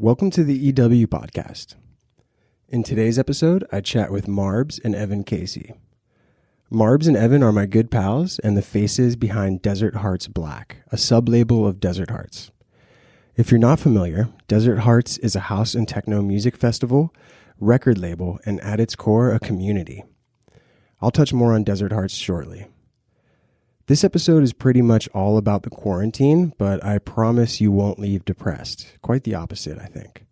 Welcome to the EW podcast. In today's episode, I chat with Marbs and Evan Casey. Marbs and Evan are my good pals and the faces behind Desert Hearts Black, a sub-label of Desert Hearts. If you're not familiar, Desert Hearts is a house and techno music festival, record label, and at its core, a community. I'll touch more on Desert Hearts shortly. This episode is pretty much all about the quarantine, but I promise you won't leave depressed. Quite the opposite, I think.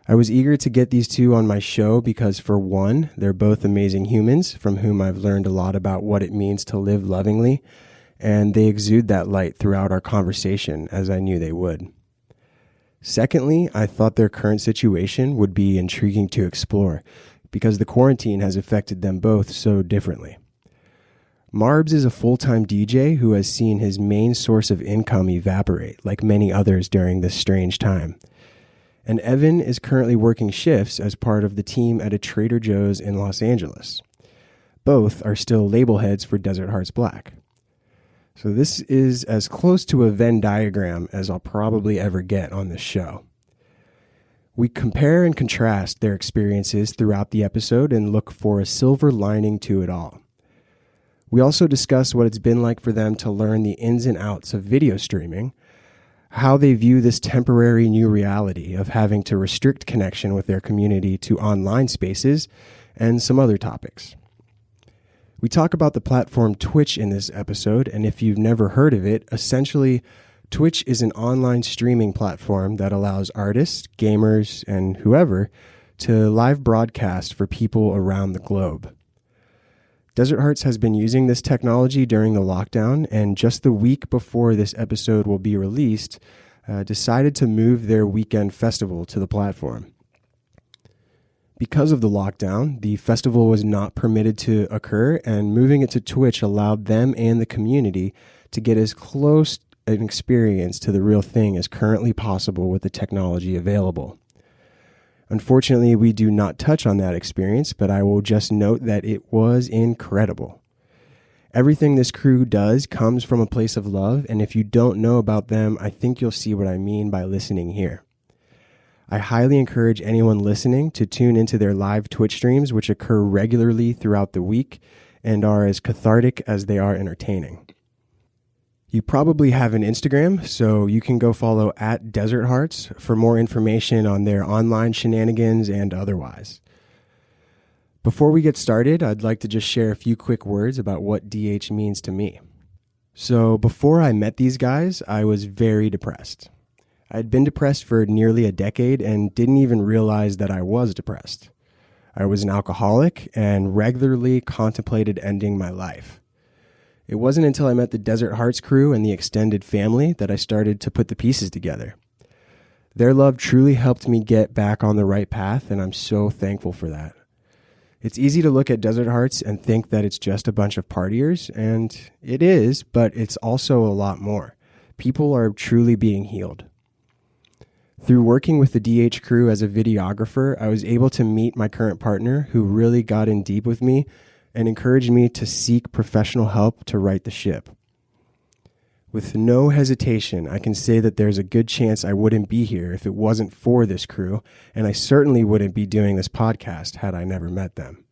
I was eager to get these two on my show because, for one, they're both amazing humans from whom I've learned a lot about what it means to live lovingly, and they exude that light throughout our conversation, as I knew they would. Secondly, I thought their current situation would be intriguing to explore because the quarantine has affected them both so differently. Marbs is a full-time DJ who has seen his main source of income evaporate, like many others during this strange time. And Evan is currently working shifts as part of the team at a Trader Joe's in Los Angeles. Both are still label heads for Desert Hearts Black. So this is as close to a Venn diagram as I'll probably ever get on this show. We compare and contrast their experiences throughout the episode and look for a silver lining to it all. We also discuss what it's been like for them to learn the ins and outs of video streaming, how they view this temporary new reality of having to restrict connection with their community to online spaces, and some other topics. We talk about the platform Twitch in this episode, and if you've never heard of it, essentially, Twitch is an online streaming platform that allows artists, gamers, and whoever to live broadcast for people around the globe. Desert Hearts has been using this technology during the lockdown, and just the week before this episode will be released, decided to move their weekend festival to the platform. Because of the lockdown, the festival was not permitted to occur, and moving it to Twitch allowed them and the community to get as close an experience to the real thing as currently possible with the technology available. Unfortunately, we do not touch on that experience, but I will just note that it was incredible. Everything this crew does comes from a place of love, and if you don't know about them, I think you'll see what I mean by listening here. I highly encourage anyone listening to tune into their live Twitch streams, which occur regularly throughout the week and are as cathartic as they are entertaining. You probably have an Instagram, so you can go follow at Desert Hearts for more information on their online shenanigans and otherwise. Before we get started, I'd like to just share a few quick words about what DH means to me. So before I met these guys, I was very depressed. I'd been depressed for nearly a decade and didn't even realize that I was depressed. I was an alcoholic and regularly contemplated ending my life. It wasn't until I met the Desert Hearts crew and the extended family that I started to put the pieces together. Their love truly helped me get back on the right path, and I'm so thankful for that. It's easy to look at Desert Hearts and think that it's just a bunch of partiers, and it is, but it's also a lot more. People are truly being healed. Through working with the DH crew as a videographer, I was able to meet my current partner who really got in deep with me and encouraged me to seek professional help to right the ship. With no hesitation, I can say that there's a good chance I wouldn't be here if it wasn't for this crew, and I certainly wouldn't be doing this podcast had I never met them.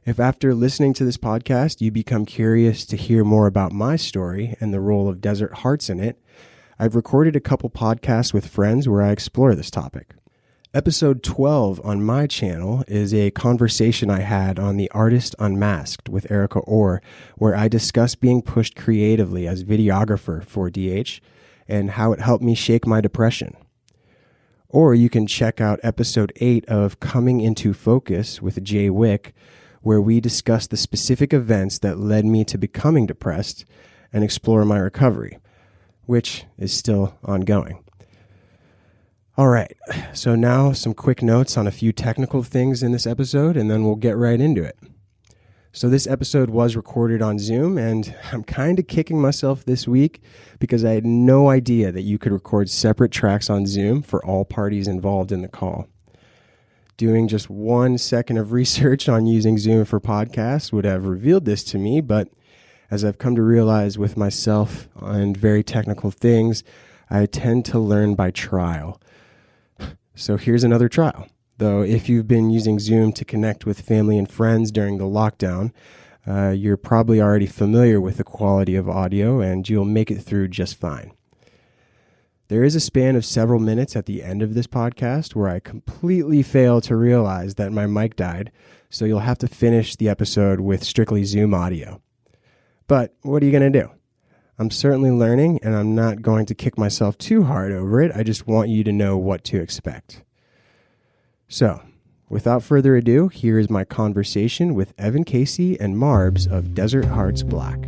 If after listening to this podcast you become curious to hear more about my story and the role of Desert Hearts in it, I've recorded a couple podcasts with friends where I explore this topic. Episode 12 on my channel is a conversation I had on The Artist Unmasked with Erica Orr, where I discuss being pushed creatively as videographer for DH and how it helped me shake my depression. Or you can check out episode 8 of Coming Into Focus with Jay Wick, where we discuss the specific events that led me to becoming depressed and explore my recovery, which is still ongoing. All right, so now some quick notes on a few technical things in this episode, and then we'll get right into it. So this episode was recorded on Zoom, and I'm kind of kicking myself this week because I had no idea that you could record separate tracks on Zoom for all parties involved in the call. Doing just 1 second of research on using Zoom for podcasts would have revealed this to me, but as I've come to realize with myself and very technical things, I tend to learn by trial. So here's another trial. Though if you've been using Zoom to connect with family and friends during the lockdown, you're probably already familiar with the quality of audio and you'll make it through just fine. There is a span of several minutes at the end of this podcast where I completely fail to realize that my mic died, so you'll have to finish the episode with strictly Zoom audio. But what are you going to do? I'm certainly learning, and I'm not going to kick myself too hard over it. I just want you to know what to expect. So, without further ado, here is my conversation with Evan Casey and Marbs of Desert Hearts Black.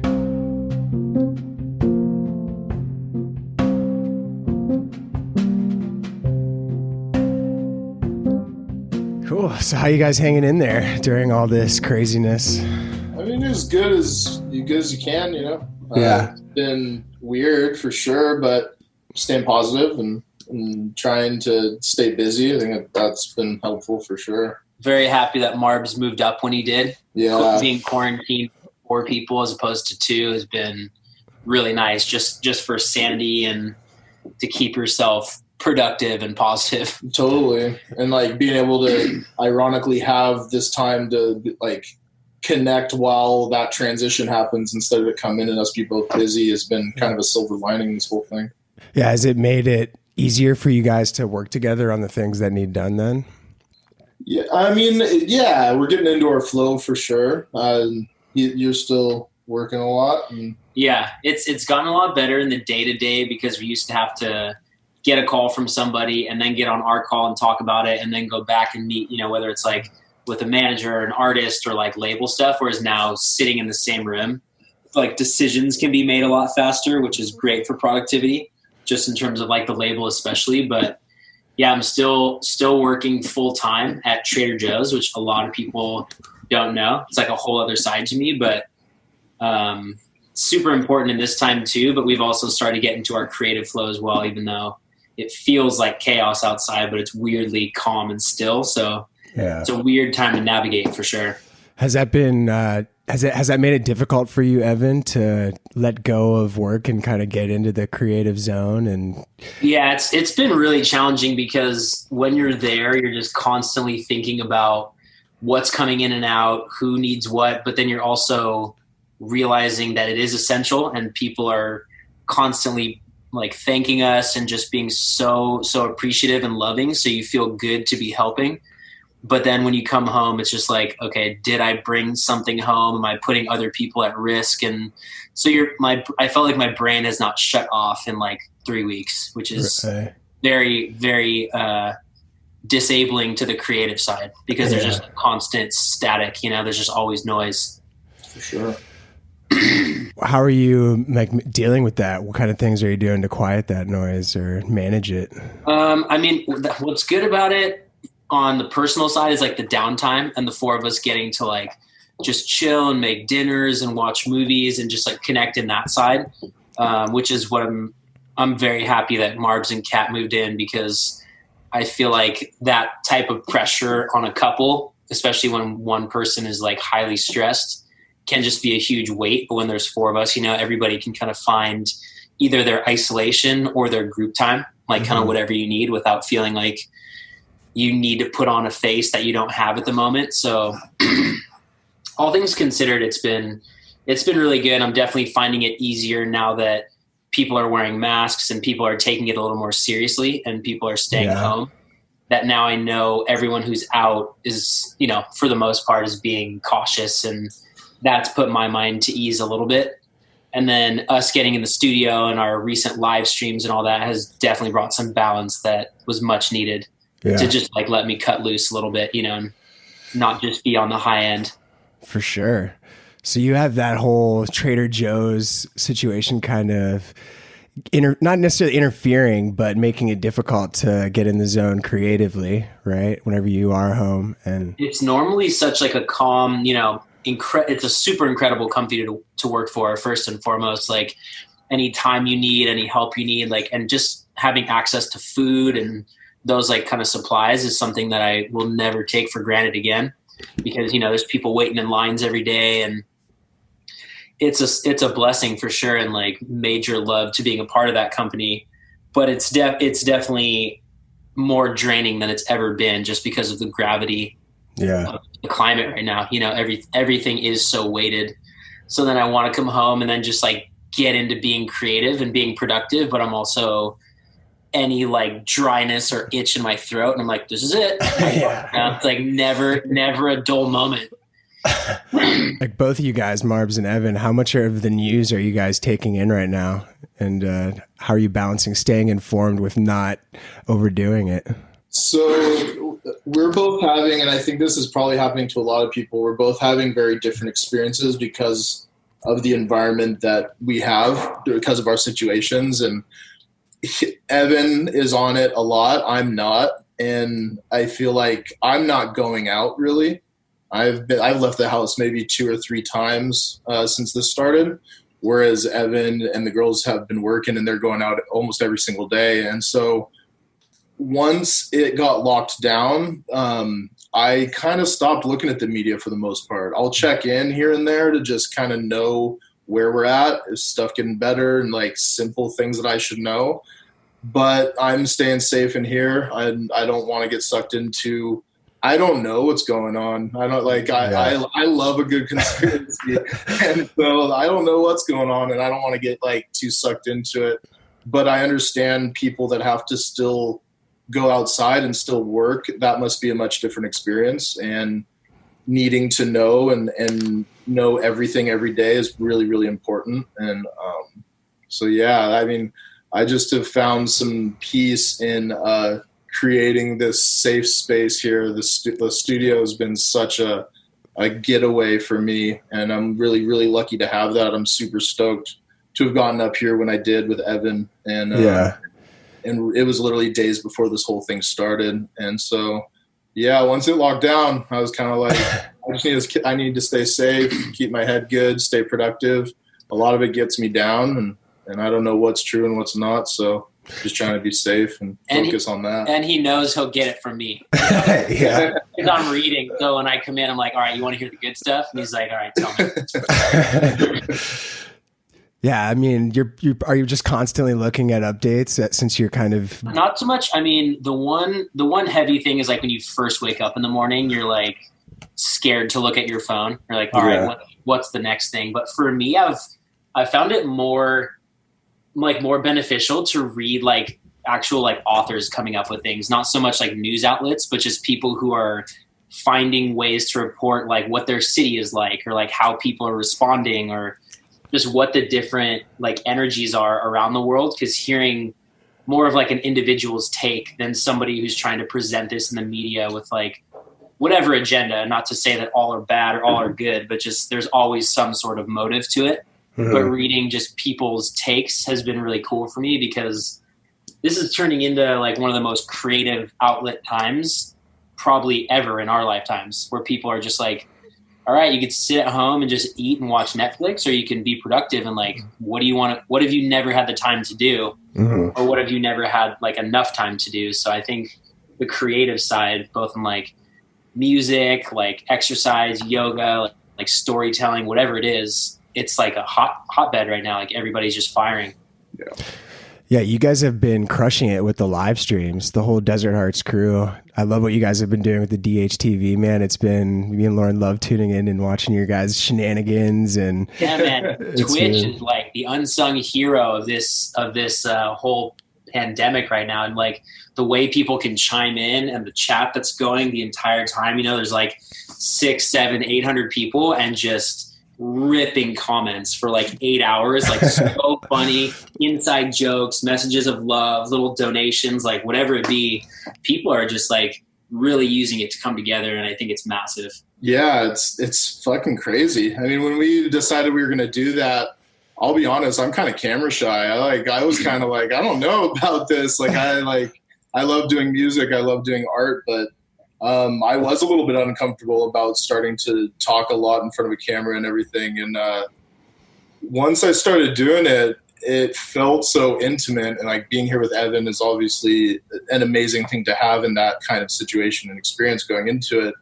Cool. So how you guys hanging in there during all this craziness? I mean, as good as you can, you know. Yeah. It's been weird for sure, but staying positive and trying to stay busy. I think that's been helpful for sure. Very happy that Marbs moved up when he did. Yeah. Being quarantined 4 people as opposed to 2 has been really nice, just for sanity and to keep yourself productive and positive. Totally. And like being able to ironically have this time to like connect while that transition happens instead of it coming and us be both busy has been kind of a silver lining in this whole thing. Yeah. Has it made it easier for you guys to work together on the things that need done then? Yeah. I mean, yeah, we're getting into our flow for sure. You're still working a lot. Yeah. It's gotten a lot better in the day-to-day because we used to have to get a call from somebody and then get on our call and talk about it and then go back and meet, you know, whether it's like with a manager or an artist or like label stuff, whereas now sitting in the same room, like decisions can be made a lot faster, which is great for productivity, just in terms of like the label especially. But yeah, I'm still working full time at Trader Joe's, which a lot of people don't know. It's like a whole other side to me, but super important in this time too. But we've also started to get into our creative flow as well, even though it feels like chaos outside, but it's weirdly calm and still. So yeah, it's a weird time to navigate for sure. Has that been, has that made it difficult for you, Evan, to let go of work and kind of get into the creative zone? And yeah, it's been really challenging because when you're there, you're just constantly thinking about what's coming in and out, who needs what, but then you're also realizing that it is essential and people are constantly like thanking us and just being so appreciative and loving. So you feel good to be helping. But then when you come home, it's just like, okay, did I bring something home? Am I putting other people at risk? And so I felt like my brain has not shut off in like 3 weeks, which is very, very disabling to the creative side because there's just constant static, you know, there's just always noise. For sure. How are you like dealing with that? What kind of things are you doing to quiet that noise or manage it? I mean, what's good about it on the personal side is like the downtime and the 4 of us getting to like just chill and make dinners and watch movies and just like connect in that side, which is what I'm very happy that Marbs and Kat moved in because I feel like that type of pressure on a couple, especially when one person is like highly stressed, can just be a huge weight. But when there's 4 of us, you know, everybody can kind of find either their isolation or their group time, like kind of whatever you need without feeling like you need to put on a face that you don't have at the moment. So all things considered, it's been really good. I'm definitely finding it easier now that people are wearing masks and people are taking it a little more seriously and people are staying home. That now I know everyone who's out is, you know, for the most part is being cautious, and that's put my mind to ease a little bit. And then us getting in the studio and our recent live streams and all that has definitely brought some balance that was much needed to just like let me cut loose a little bit, you know, and not just be on the high end. For sure. So you have that whole Trader Joe's situation kind of not necessarily interfering, but making it difficult to get in the zone creatively, right? Whenever you are home. And it's normally such like a calm, you know, it's a super incredible company to work for, first and foremost. Like any time you need, any help you need, like, and just having access to food and those like kind of supplies is something that I will never take for granted again, because, you know, there's people waiting in lines every day, and it's a blessing for sure. And like major love to being a part of that company, but it's definitely more draining than it's ever been just because of the gravity of the climate right now. You know, everything is so weighted. So then I want to come home and then just like get into being creative and being productive, but I'm also any like dryness or itch in my throat, and I'm like, this is it. It's like never a dull moment. Like both of you guys, Marbs and Evan, how much of the news are you guys taking in right now? And how are you balancing staying informed with not overdoing it? So we're both having, and I think this is probably happening to a lot of people, we're both having very different experiences because of the environment that we have, because of our situations. And Evan is on it a lot. I'm not. And I feel like I'm not going out really. I've left the house maybe 2 or 3 times since this started, whereas Evan and the girls have been working and they're going out almost every single day. And so once it got locked down, I kind of stopped looking at the media for the most part. I'll check in here and there to just kind of know where we're at, is stuff getting better, and like simple things that I should know. But I'm staying safe in here. I don't want to get sucked into, I don't know what's going on. I don't like, I love a good conspiracy. And so I don't know what's going on and I don't want to get like too sucked into it. But I understand people that have to still go outside and still work. That must be a much different experience, and needing to know and know everything every day is really, really important. And so, yeah, I mean, I just have found some peace in creating this safe space here. The studio has been such a getaway for me, and I'm really, really lucky to have that. I'm super stoked to have gotten up here when I did with Evan, and and it was literally days before this whole thing started. And so, yeah, once it locked down, I was kind of like, I need to stay safe, keep my head good, stay productive. A lot of it gets me down, and I don't know what's true and what's not. So just trying to be safe and focus on that. And he knows he'll get it from me. Because I'm reading. So when I come in, I'm like, all right, you want to hear the good stuff? And he's like, all right, tell me. Yeah, I mean, are you just constantly looking at updates since you're kind of not so much. I mean, the one heavy thing is like when you first wake up in the morning, you're like scared to look at your phone. You're like, all right, what's the next thing? But for me, I've found it more beneficial to read like actual like authors coming up with things, not so much like news outlets, but just people who are finding ways to report like what their city is like, or like how people are responding, or just what the different like energies are around the world. Because hearing more of like an individual's take than somebody who's trying to present this in the media with like whatever agenda, not to say that all are bad or all are good, but just there's always some sort of motive to it. Mm-hmm. But reading just people's takes has been really cool for me, because this is turning into like one of the most creative outlet times probably ever in our lifetimes, where people are just like, all right, you could sit at home and just eat and watch Netflix, or you can be productive and like, what have you never had the time to do? Mm-hmm. Or what have you never had like enough time to do? So I think the creative side, both in like music, like exercise, yoga, like storytelling, whatever it is, it's like a hotbed right now. Like everybody's just firing. Yeah, you guys have been crushing it with the live streams, the whole Desert Hearts crew. I love what you guys have been doing with the DHTV, man. It's been, me and Lauren love tuning in and watching your guys' shenanigans. And yeah, man, Twitch is like the unsung hero of this whole pandemic right now. And like the way people can chime in and the chat that's going the entire time, you know, there's like 600, 700, 800 people and just ripping comments for like 8 hours, like so funny, inside jokes, messages of love, little donations, like whatever it be. People are just like really using it to come together, and I think it's massive. Yeah, it's fucking crazy. I mean, when we decided we were going to do that, I'll be honest, I'm kind of camera shy. I was kind of like, I don't know about this. Like I love doing music, I love doing art, but I was a little bit uncomfortable about starting to talk a lot in front of a camera and everything. And once I started doing it, it felt so intimate. And like being here with Evan is obviously an amazing thing to have in that kind of situation and experience going into it.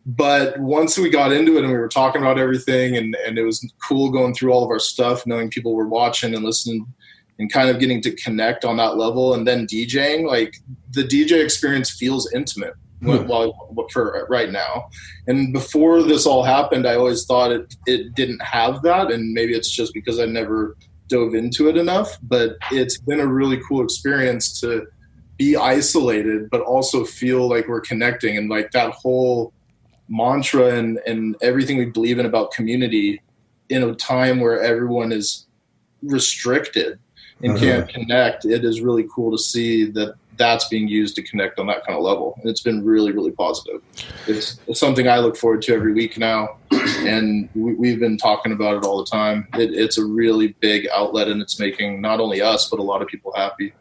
But once we got into it and we were talking about everything, and it was cool going through all of our stuff, knowing people were watching and listening and kind of getting to connect on that level. And then DJing, like the DJ experience feels intimate for right now. And before this all happened, I always thought it didn't have that. And maybe it's just because I never dove into it enough, but it's been a really cool experience to be isolated, but also feel like we're connecting. And like that whole mantra and everything we believe in about community in a time where everyone is restricted and can't connect, it is really cool to see that that's being used to connect on that kind of level. And it's been really, really positive. It's something I look forward to every week now. And we've been talking about it all the time. It's a really big outlet, and it's making not only us, but a lot of people happy.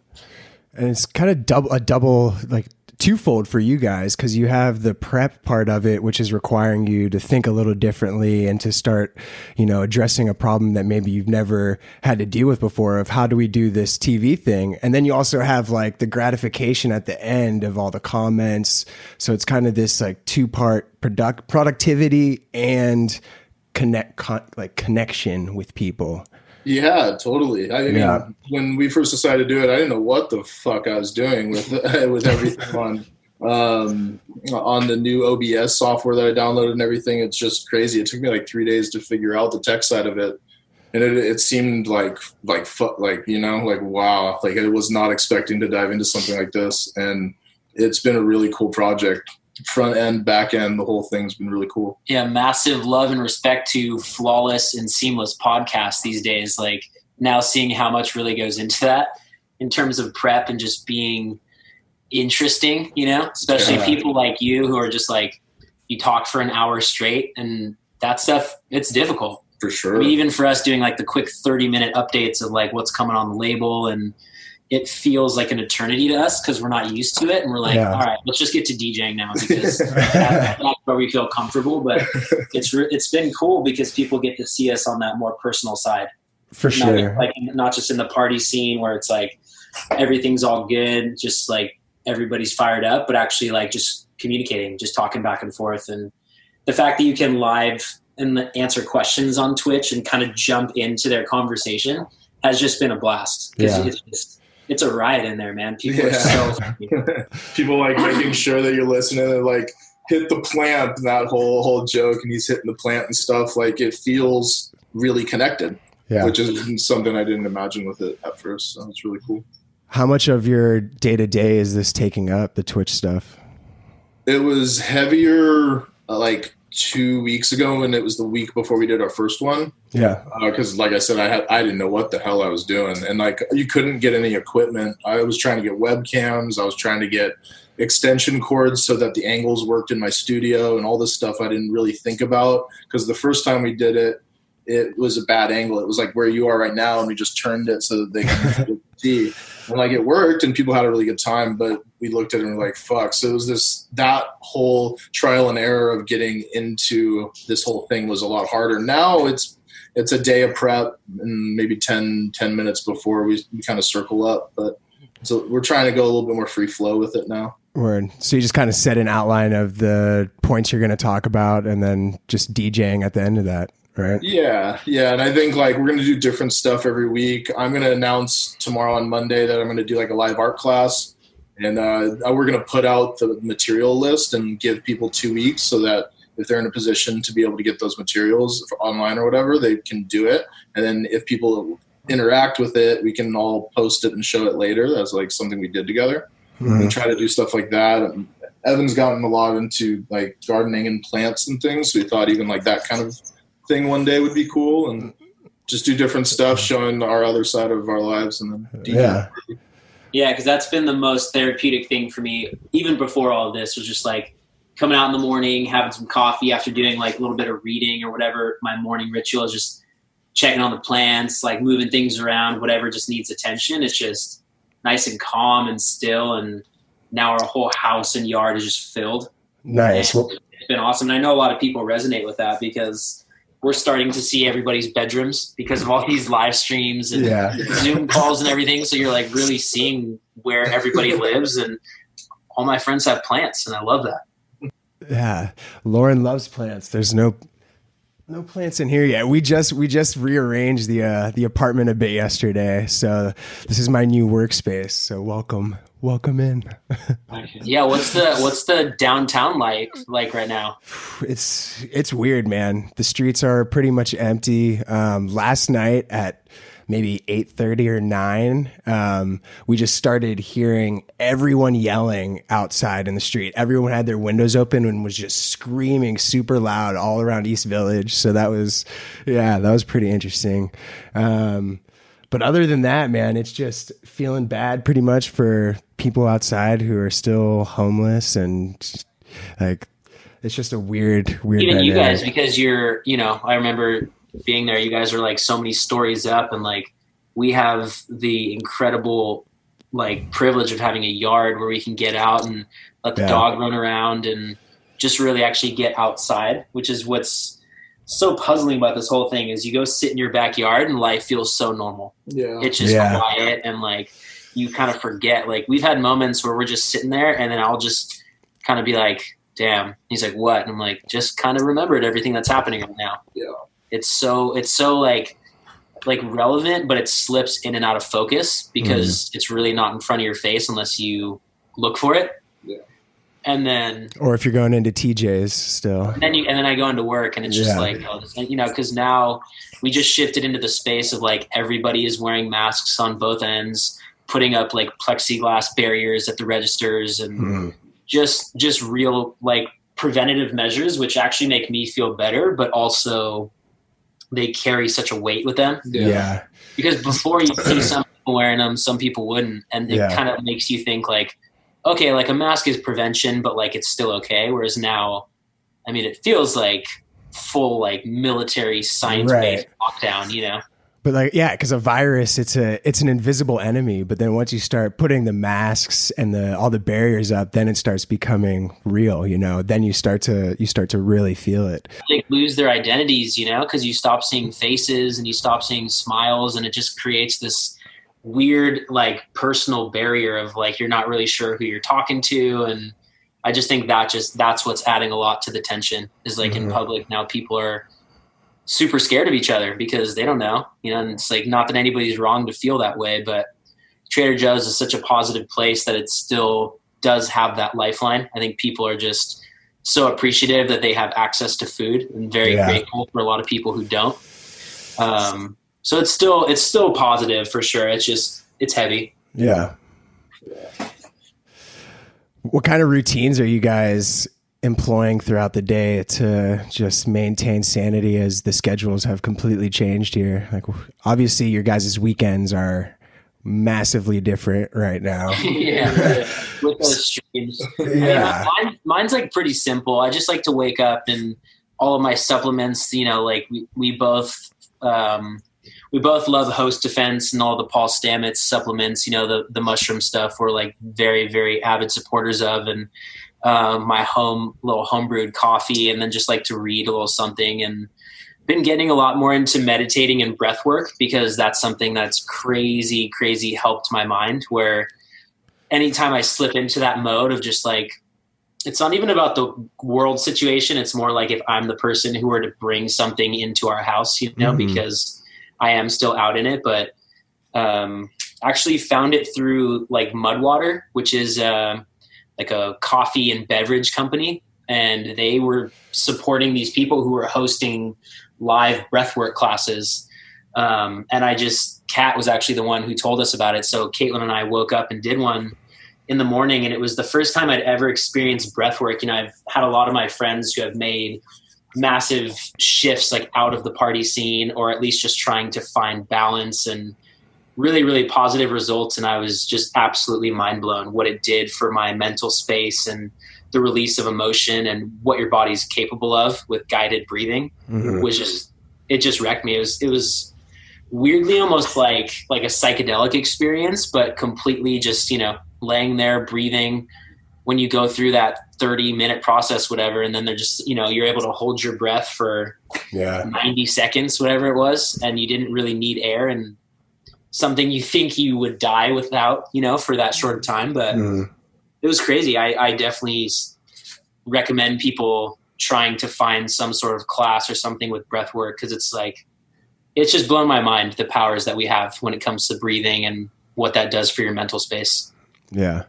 And it's kind of double, like twofold for you guys, because you have the prep part of it, which is requiring you to think a little differently and to start, addressing a problem that maybe you've never had to deal with before of how do we do this TV thing. And then you also have like the gratification at the end of all the comments. So it's kind of this like two-part productivity and connection with people. Yeah, totally. I mean, when we first decided to do it, I didn't know what the fuck I was doing with everything on the new OBS software that I downloaded and everything. It's just crazy. It took me like 3 days to figure out the tech side of it, and it seemed like wow, like I was not expecting to dive into something like this, and it's been a really cool project. Front end, back end, the whole thing's been really cool. Yeah, massive love and respect to flawless and seamless podcasts these days. Like now seeing how much really goes into that in terms of prep and just being interesting, especially people like you who are just like, you talk for an hour straight, and that stuff, it's difficult. For sure. I mean, even for us doing like the quick 30-minute updates of like what's coming on the label, and it feels like an eternity to us because we're not used to it. And we're like, all right, let's just get to DJing now because that's where we feel comfortable. But it's been cool because people get to see us on that more personal side. For sure. Not just in the party scene where it's like everything's all good, just like everybody's fired up, but actually like just communicating, just talking back and forth. And the fact that you can live and answer questions on Twitch and kind of jump into their conversation has just been a blast. It's a riot in there, man. People are so funny. People like making sure that you're listening and like hit the plant, that whole joke, and he's hitting the plant and stuff. Like it feels really connected, which is something I didn't imagine with it at first. So it's really cool. How much of your day-to-day is this taking up, the Twitch stuff? It was heavier like 2 weeks ago, and it was the week before we did our first one. Yeah. Because like I said, I didn't know what the hell I was doing. And like you couldn't get any equipment. I was trying to get webcams. I was trying to get extension cords so that the angles worked in my studio and all this stuff I didn't really think about. Because the first time we did it, it was a bad angle. It was like where you are right now, and we just turned it so that they could see. And like it worked, and people had a really good time, but we looked at it and were like, fuck. So it was that whole trial and error of getting into this whole thing was a lot harder. Now it's a day of prep, and maybe 10 minutes before we kind of circle up. But so we're trying to go a little bit more free flow with it now. Word. So you just kind of set an outline of the points you're going to talk about, and then just DJing at the end of that. Right. Yeah. And I think like we're going to do different stuff every week. I'm going to announce tomorrow on Monday that I'm going to do like a live art class, and we're going to put out the material list and give people 2 weeks so that if they're in a position to be able to get those materials online or whatever, they can do it. And then if people interact with it, we can all post it and show it later. That's like something we did together. And try to do stuff like that. And Evan's gotten a lot into like gardening and plants and things. So we thought even like that kind of thing one day would be cool, and just do different stuff showing our other side of our lives. And then because that's been the most therapeutic thing for me even before all of this, was just like coming out in the morning, having some coffee after doing like a little bit of reading or whatever. My morning ritual is just checking on the plants, like moving things around, whatever just needs attention. It's just nice and calm and still, and now our whole house and yard is just filled. Nice. And it's been awesome. And I know a lot of people resonate with that because we're starting to see everybody's bedrooms because of all these live streams and Zoom calls and everything. So you're like really seeing where everybody lives, and all my friends have plants, and I love that. Yeah. Lauren loves plants. There's no No plants in here yet. We just rearranged the apartment a bit yesterday. So this is my new workspace. So welcome in. Yeah, what's the downtown like right now? It's weird, man. The streets are pretty much empty. Last night at maybe 8:30 or 9, we just started hearing everyone yelling outside in the street. Everyone had their windows open and was just screaming super loud all around East Village. So that was pretty interesting. But other than that, man, it's just feeling bad pretty much for people outside who are still homeless, and like, it's just a weird even dynamic. You guys, because you're, I remember being there, you guys are like so many stories up, and like we have the incredible like privilege of having a yard where we can get out and let the dog run around and just really actually get outside, which is what's so puzzling about this whole thing. Is you go sit in your backyard and life feels so normal. It's just quiet, and like you kind of forget. Like we've had moments where we're just sitting there, and then I'll just kind of be like, damn. He's like, what? And I'm like, just kind of remembered everything that's happening right now. It's so like relevant, but it slips in and out of focus because it's really not in front of your face unless you look for it. And then, or if you're going into TJ's still, and then I go into work, and it's just like, because now we just shifted into the space of like everybody is wearing masks on both ends, putting up like plexiglass barriers at the registers, and just real like preventative measures, which actually make me feel better, but also they carry such a weight with them. Because before you see some people wearing them, some people wouldn't. And it kind of makes you think like, okay, like a mask is prevention, but like it's still okay. Whereas now, I mean, it feels like full like military science-based lockdown, But like, because a virus, it's an invisible enemy. But then once you start putting the masks and all the barriers up, then it starts becoming real. Then you start to really feel it. They lose their identities, because you stop seeing faces and you stop seeing smiles, and it just creates this weird like personal barrier of like you're not really sure who you're talking to. And I just think that's what's adding a lot to the tension. Is like in public now, people are super scared of each other because they don't know, and it's like, not that anybody's wrong to feel that way, but Trader Joe's is such a positive place that it still does have that lifeline. I think people are just so appreciative that they have access to food, and very grateful for a lot of people who don't. So it's still positive for sure. It's heavy. Yeah. What kind of routines are you guys employing throughout the day to just maintain sanity as the schedules have completely changed here? Like, obviously your guys' weekends are massively different right now. With those streams. Mine's like pretty simple. I just like to wake up, and all of my supplements, like we both love Host Defense and all the Paul Stamets supplements, the mushroom stuff we're like very, very avid supporters of, and my little homebrewed coffee, and then just like to read a little something, and been getting a lot more into meditating and breath work, because that's something that's crazy helped my mind, where anytime I slip into that mode of just like, it's not even about the world situation. It's more like if I'm the person who were to bring something into our house, because I am still out in it, but actually found it through like Mudwater, which is like a coffee and beverage company. And they were supporting these people who were hosting live breathwork classes. And Kat was actually the one who told us about it. So Caitlin and I woke up and did one in the morning, and it was the first time I'd ever experienced breathwork. I've had a lot of my friends who have made massive shifts like out of the party scene, or at least just trying to find balance, and really, really positive results. And I was just absolutely mind blown what it did for my mental space and the release of emotion and what your body's capable of with guided breathing. It just wrecked me. It was weirdly almost like a psychedelic experience, but completely just, laying there breathing when you go through that 30-minute process, whatever. And then they're just, you're able to hold your breath for 90 seconds, whatever it was. And you didn't really need air, and something you think you would die without, for that short of time. But it was crazy. I definitely recommend people trying to find some sort of class or something with breath work. Cause it's like, it's just blown my mind, the powers that we have when it comes to breathing and what that does for your mental space. Yeah.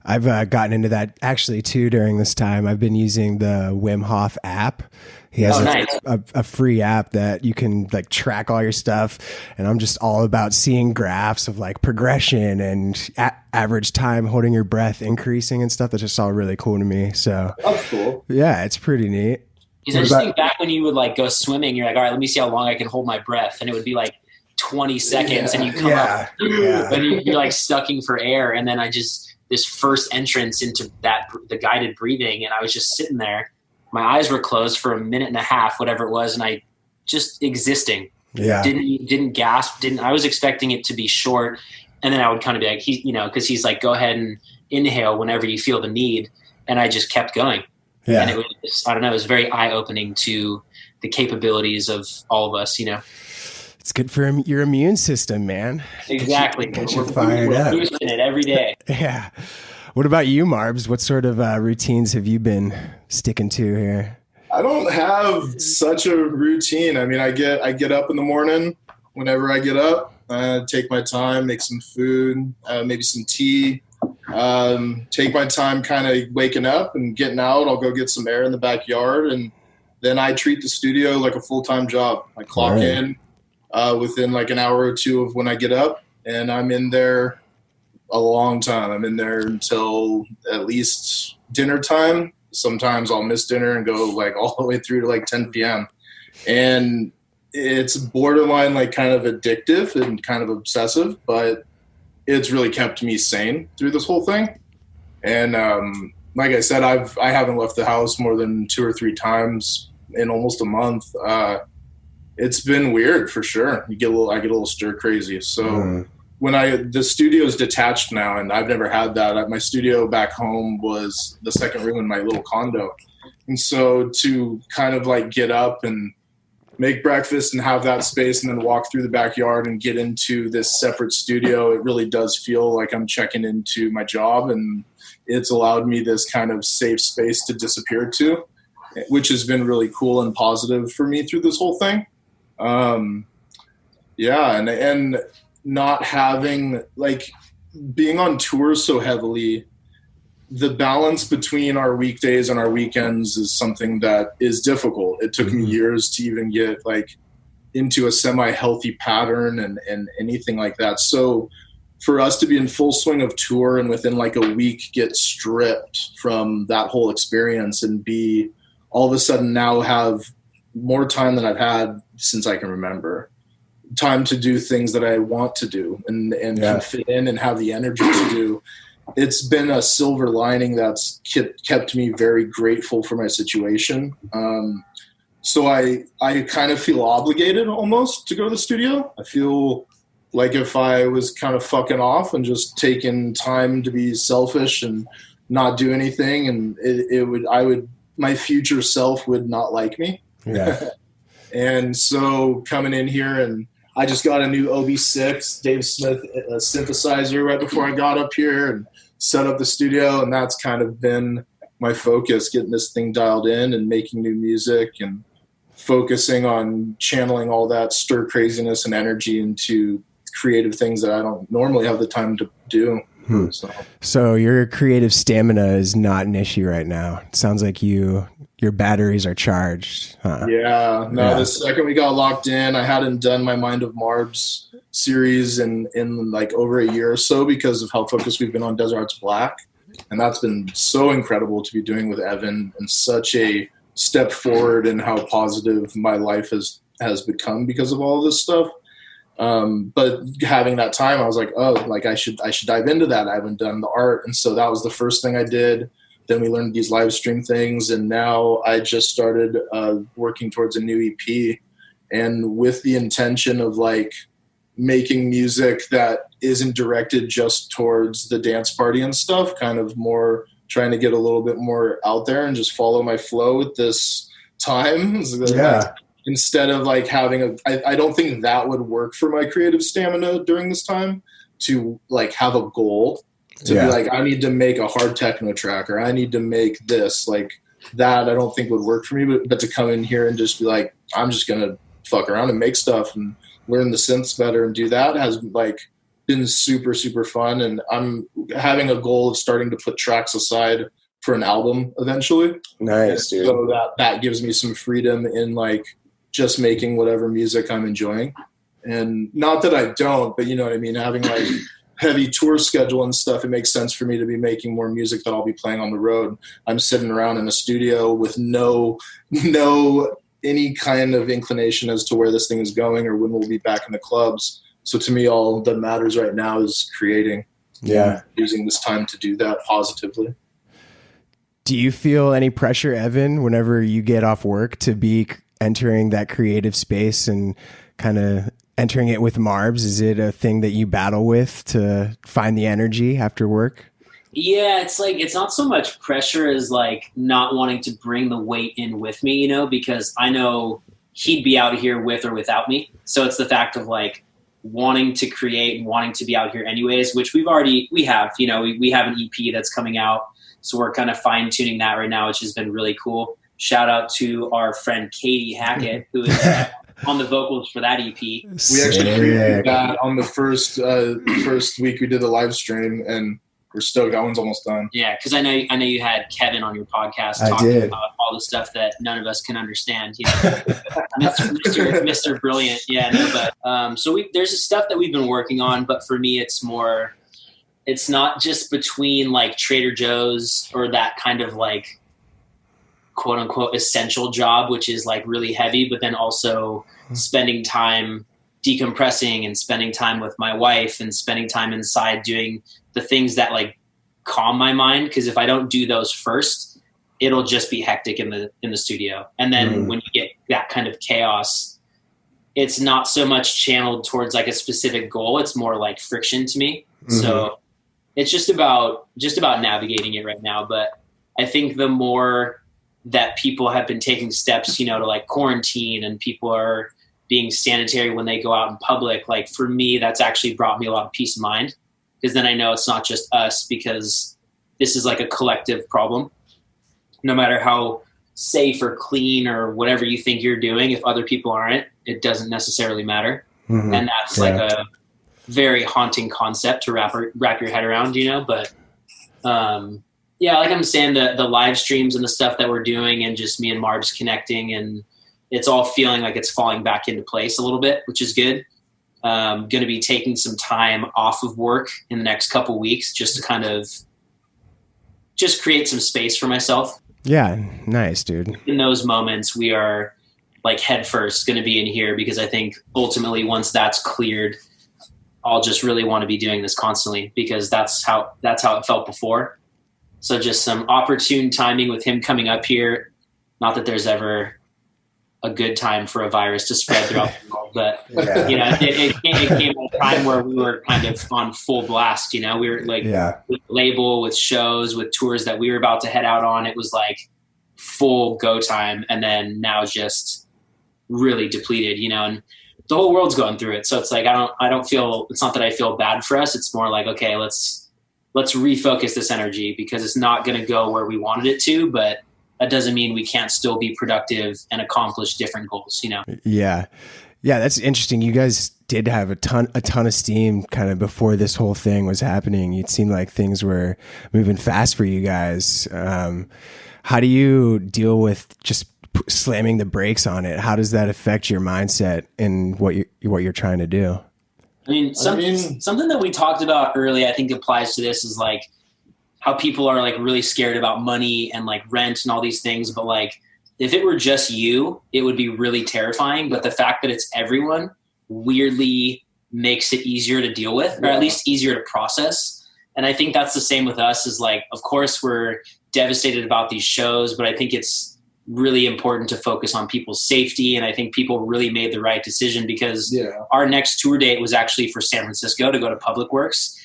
I've gotten into that actually too during this time. I've been using the Wim Hof app. He has a free app that you can like track all your stuff. And I'm just all about seeing graphs of like progression and average time holding your breath increasing and stuff. That's just all really cool to me. So that's cool. Yeah, it's pretty neat. Because I just think back when you would like go swimming, you're like, all right, let me see how long I can hold my breath. And it would be like 20 seconds and you come up and you're like sucking for air. And then this first entrance into the guided breathing. And I was just sitting there. My eyes were closed for a minute and a half, whatever it was. And I just existing, didn't gasp. I was expecting it to be short. And then I would kind of be like, cause he's like, go ahead and inhale whenever you feel the need. And I just kept going. Yeah. And it was, I don't know, it was very eye opening to the capabilities of all of us, It's good for your immune system, man. Exactly. Get you fired up. We're boosting it every day. Yeah. What about you, Marbs? What sort of routines have you been sticking to here? I don't have such a routine. I mean, I get up in the morning. Whenever I get up, take my time, make some food, maybe some tea. Take my time kind of waking up and getting out. I'll go get some air in the backyard. And then I treat the studio like a full-time job. I clock in within like an hour or two of when I get up. And I'm in there a long time. I'm in there until at least dinner time. Sometimes I'll miss dinner and go like all the way through to like 10 p.m. And it's borderline like kind of addictive and kind of obsessive, but it's really kept me sane through this whole thing. And like I said, I haven't left the house more than 2 or 3 times in almost a month. It's been weird for sure. I get a little stir crazy. So when the studio's detached now, and I've never had that. My studio back home was the second room in my little condo. And so to kind of like get up and make breakfast and have that space and then walk through the backyard and get into this separate studio, it really does feel like I'm checking into my job, and it's allowed me this kind of safe space to disappear to, which has been really cool and positive for me through this whole thing. And not having, like, being on tour so heavily, the balance between our weekdays and our weekends is something that is difficult. It took me years to even get like into a semi-healthy pattern and anything like that. So for us to be in full swing of tour and within like a week get stripped from that whole experience and be all of a sudden now have more time than I've had since I can remember. Time to do things that I want to do and can fit in and have the energy to do. It's been a silver lining that's kept me very grateful for my situation. So I kind of feel obligated almost to go to the studio. I feel like if I was kind of fucking off and just taking time to be selfish and not do anything, and my future self would not like me. Yeah. And so coming in here, and I just got a new OB6 Dave Smith synthesizer right before I got up here and set up the studio. And that's kind of been my focus, getting this thing dialed in and making new music and focusing on channeling all that stir craziness and energy into creative things that I don't normally have the time to do. So your creative stamina is not an issue right now. It sounds like your batteries are charged. Huh? Yeah. No, the second we got locked in, I hadn't done my Mind of Marbs series in like over a year or so because of how focused we've been on Desert Hearts Black. And that's been so incredible to be doing with Evan, and such a step forward in how positive my life has become because of all of this stuff. But having that time, I was like, oh, like I should dive into that. I haven't done the art. And so that was the first thing I did. Then we learned these live stream things. And now I just started working towards a new EP, and with the intention of like making music that isn't directed just towards the dance party and stuff, kind of more trying to get a little bit more out there and just follow my flow with this time. Yeah. Instead of like having I don't think that would work for my creative stamina during this time, to like have a goal to be like, I need to make a hard techno track, or I need to make this. Like that I don't think would work for me, but to come in here and just be like, I'm just going to fuck around and make stuff and learn the synths better and do that has like been super, super fun. And I'm having a goal of starting to put tracks aside for an album eventually. Nice, dude. So that gives me some freedom in like just making whatever music I'm enjoying. And not that I don't, but you know what I mean? Having like heavy tour schedule and stuff, it makes sense for me to be making more music that I'll be playing on the road. I'm sitting around in a studio with no any kind of inclination as to where this thing is going or when we'll be back in the clubs. So to me, all that matters right now is creating. Yeah. Using this time to do that positively. Do you feel any pressure, Evan, whenever you get off work to be entering that creative space and kind of entering it with Marbs? Is it a thing that you battle with to find the energy after work? Yeah, it's like, it's not so much pressure as like not wanting to bring the weight in with me, you know, because I know he'd be out here with or without me. So it's the fact of like wanting to create and wanting to be out here anyways, which we have, you know, we have an EP that's coming out. So we're kind of fine tuning that right now, which has been really cool. Shout out to our friend Katie Hackett, who is on the vocals for that EP. We actually previewed that on the first week we did the live stream, and we're stoked. That one's almost done. Yeah, because I know you had Kevin on your podcast talking about all the stuff that none of us can understand. You know? Mr. Brilliant. Yeah, no, but so there's stuff that we've been working on, but for me, it's not just between like Trader Joe's or that kind of like quote unquote essential job, which is like really heavy, but then also spending time decompressing and spending time with my wife and spending time inside doing the things that like calm my mind. Cause if I don't do those first, it'll just be hectic in the studio. And then when you get that kind of chaos, it's not so much channeled towards like a specific goal. It's more like friction to me. So it's just about navigating it right now. But I think the more that people have been taking steps, you know, to like quarantine and people are being sanitary when they go out in public, like for me, that's actually brought me a lot of peace of mind. Because then I know it's not just us, because this is like a collective problem. No matter how safe or clean or whatever you think you're doing, if other people aren't, it doesn't necessarily matter. And that's like a very haunting concept to wrap your head around, you know? But yeah, like I'm saying, the live streams and the stuff that we're doing and just me and Marbs connecting, and it's all feeling like it's falling back into place a little bit, which is good. Going to be taking some time off of work in the next couple weeks just to kind of just create some space for myself. Yeah. Nice, dude. In those moments, we are like head first going to be in here, because I think ultimately once that's cleared, I'll just really want to be doing this constantly, because that's how it felt before. So just some opportune timing with him coming up here. Not that there's ever a good time for a virus to spread throughout the world, but you know, it came at a time where we were kind of on full blast. You know, we were like with label, with shows, with tours that we were about to head out on. It was like full go time, and then now just really depleted. You know, and the whole world's going through it. So it's like I don't feel. It's not that I feel bad for us. It's more like, okay, let's refocus this energy, because it's not going to go where we wanted it to, but that doesn't mean we can't still be productive and accomplish different goals, you know? Yeah. Yeah. That's interesting. You guys did have a ton of steam kind of before this whole thing was happening. It seemed like things were moving fast for you guys. How do you deal with just slamming the brakes on it? How does that affect your mindset and what you're trying to do? I mean, something that we talked about early, I think applies to this, is like how people are like really scared about money and like rent and all these things. But like, if it were just you, it would be really terrifying. But the fact that it's everyone weirdly makes it easier to deal with, or at least easier to process. And I think that's the same with us, is like, of course we're devastated about these shows, but I think it's really important to focus on people's safety. And I think people really made the right decision, because our next tour date was actually for San Francisco to go to Public Works.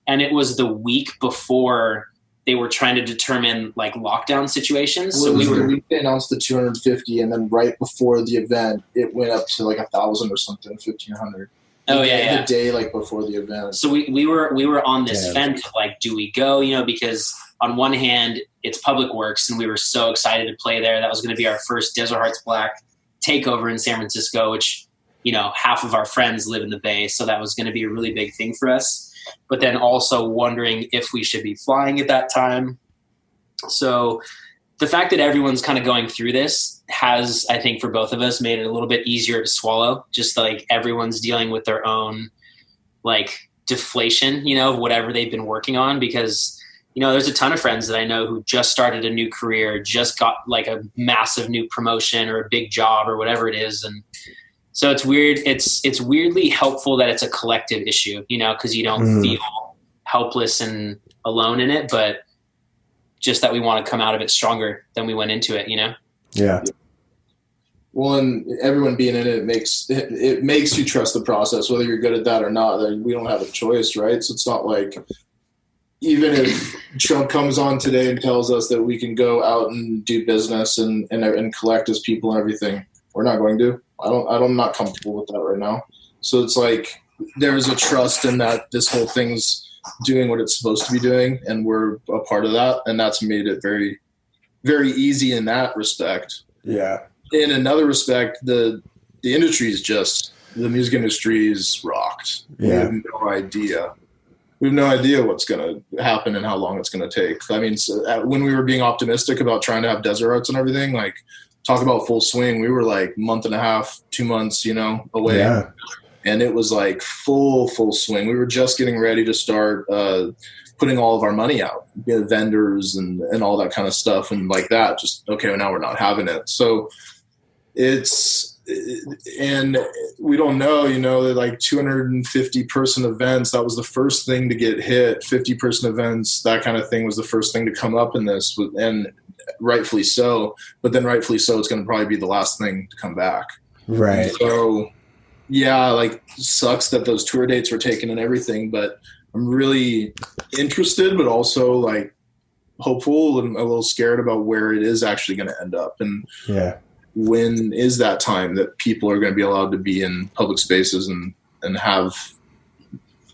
And it was the week before they were trying to determine like lockdown situations. So we announced the 250, and then right before the event, it went up to like 1,000 or something, 1,500. The day like before the event. So we were on this fence of like, do we go? You know, because on one hand, it's public works, and we were so excited to play there. That was going to be our first Desert Hearts Black takeover in San Francisco, which, you know, half of our friends live in the Bay, so that was going to be a really big thing for us. But then also wondering if we should be flying at that time. So the fact that everyone's kind of going through this has, I think, for both of us, made it a little bit easier to swallow. Just like everyone's dealing with their own like deflation, you know, of whatever they've been working on, because, you know, there's a ton of friends that I know who just started a new career, just got like a massive new promotion or a big job or whatever it is. And so it's weird. It's weirdly helpful that it's a collective issue, you know, because you don't feel helpless and alone in it, but just that we want to come out of it stronger than we went into it, you know? Yeah. Well, and everyone being in it makes you trust the process, whether you're good at that or not. We don't have a choice, right? So it's not like, even if Trump comes on today and tells us that we can go out and do business and collect as people and everything, we're not going to. I'm not comfortable with that right now. So it's like there's a trust in that this whole thing's doing what it's supposed to be doing, and we're a part of that, and that's made it very, very easy in that respect. Yeah. In another respect, the industry is just, the music industry is rocked. Yeah. We have no idea. We have no idea what's going to happen and how long it's going to take. I mean, when we were being optimistic about trying to have Desert Arts and everything, like talk about full swing, we were like month and a half, 2 months, you know, away. Yeah. And it was like full swing. We were just getting ready to start putting all of our money out, you know, vendors and all that kind of stuff. And like that, just, okay, well, now we're not having it. So and we don't know, you know, like 250 person events, that was the first thing to get hit. 50 person events, that kind of thing was the first thing to come up in this, and rightfully so. But then rightfully so, it's going to probably be the last thing to come back. Right. So yeah, like sucks that those tour dates were taken and everything, but I'm really interested, but also like hopeful and a little scared about where it is actually going to end up. And yeah, when is that time that people are going to be allowed to be in public spaces and have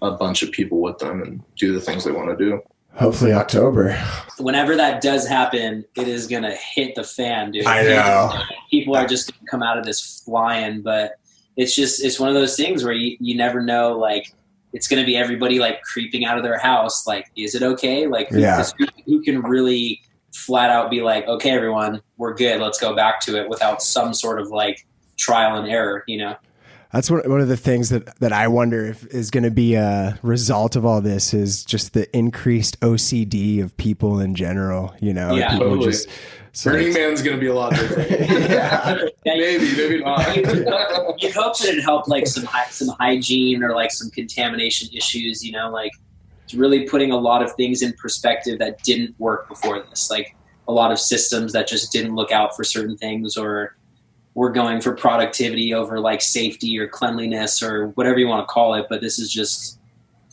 a bunch of people with them and do the things they want to do? Hopefully October. Whenever that does happen, it is going to hit the fan, dude. I know. People are just going to come out of this flying, but it's one of those things where you never know, like, it's going to be everybody like creeping out of their house. Like, is it okay? Like, who can really flat out be like, okay, everyone, we're good, let's go back to it, without some sort of like trial and error, you know? That's one of the things that I wonder if is going to be a result of all this, is just the increased OCD of people in general, you know? Yeah, people totally. Burning Man's going to be a lot different. Maybe not. You hope that it helped like some hygiene or like some contamination issues, you know, like it's really putting a lot of things in perspective that didn't work before this. Like a lot of systems that just didn't look out for certain things, or we're going for productivity over like safety or cleanliness or whatever you want to call it. But this is just,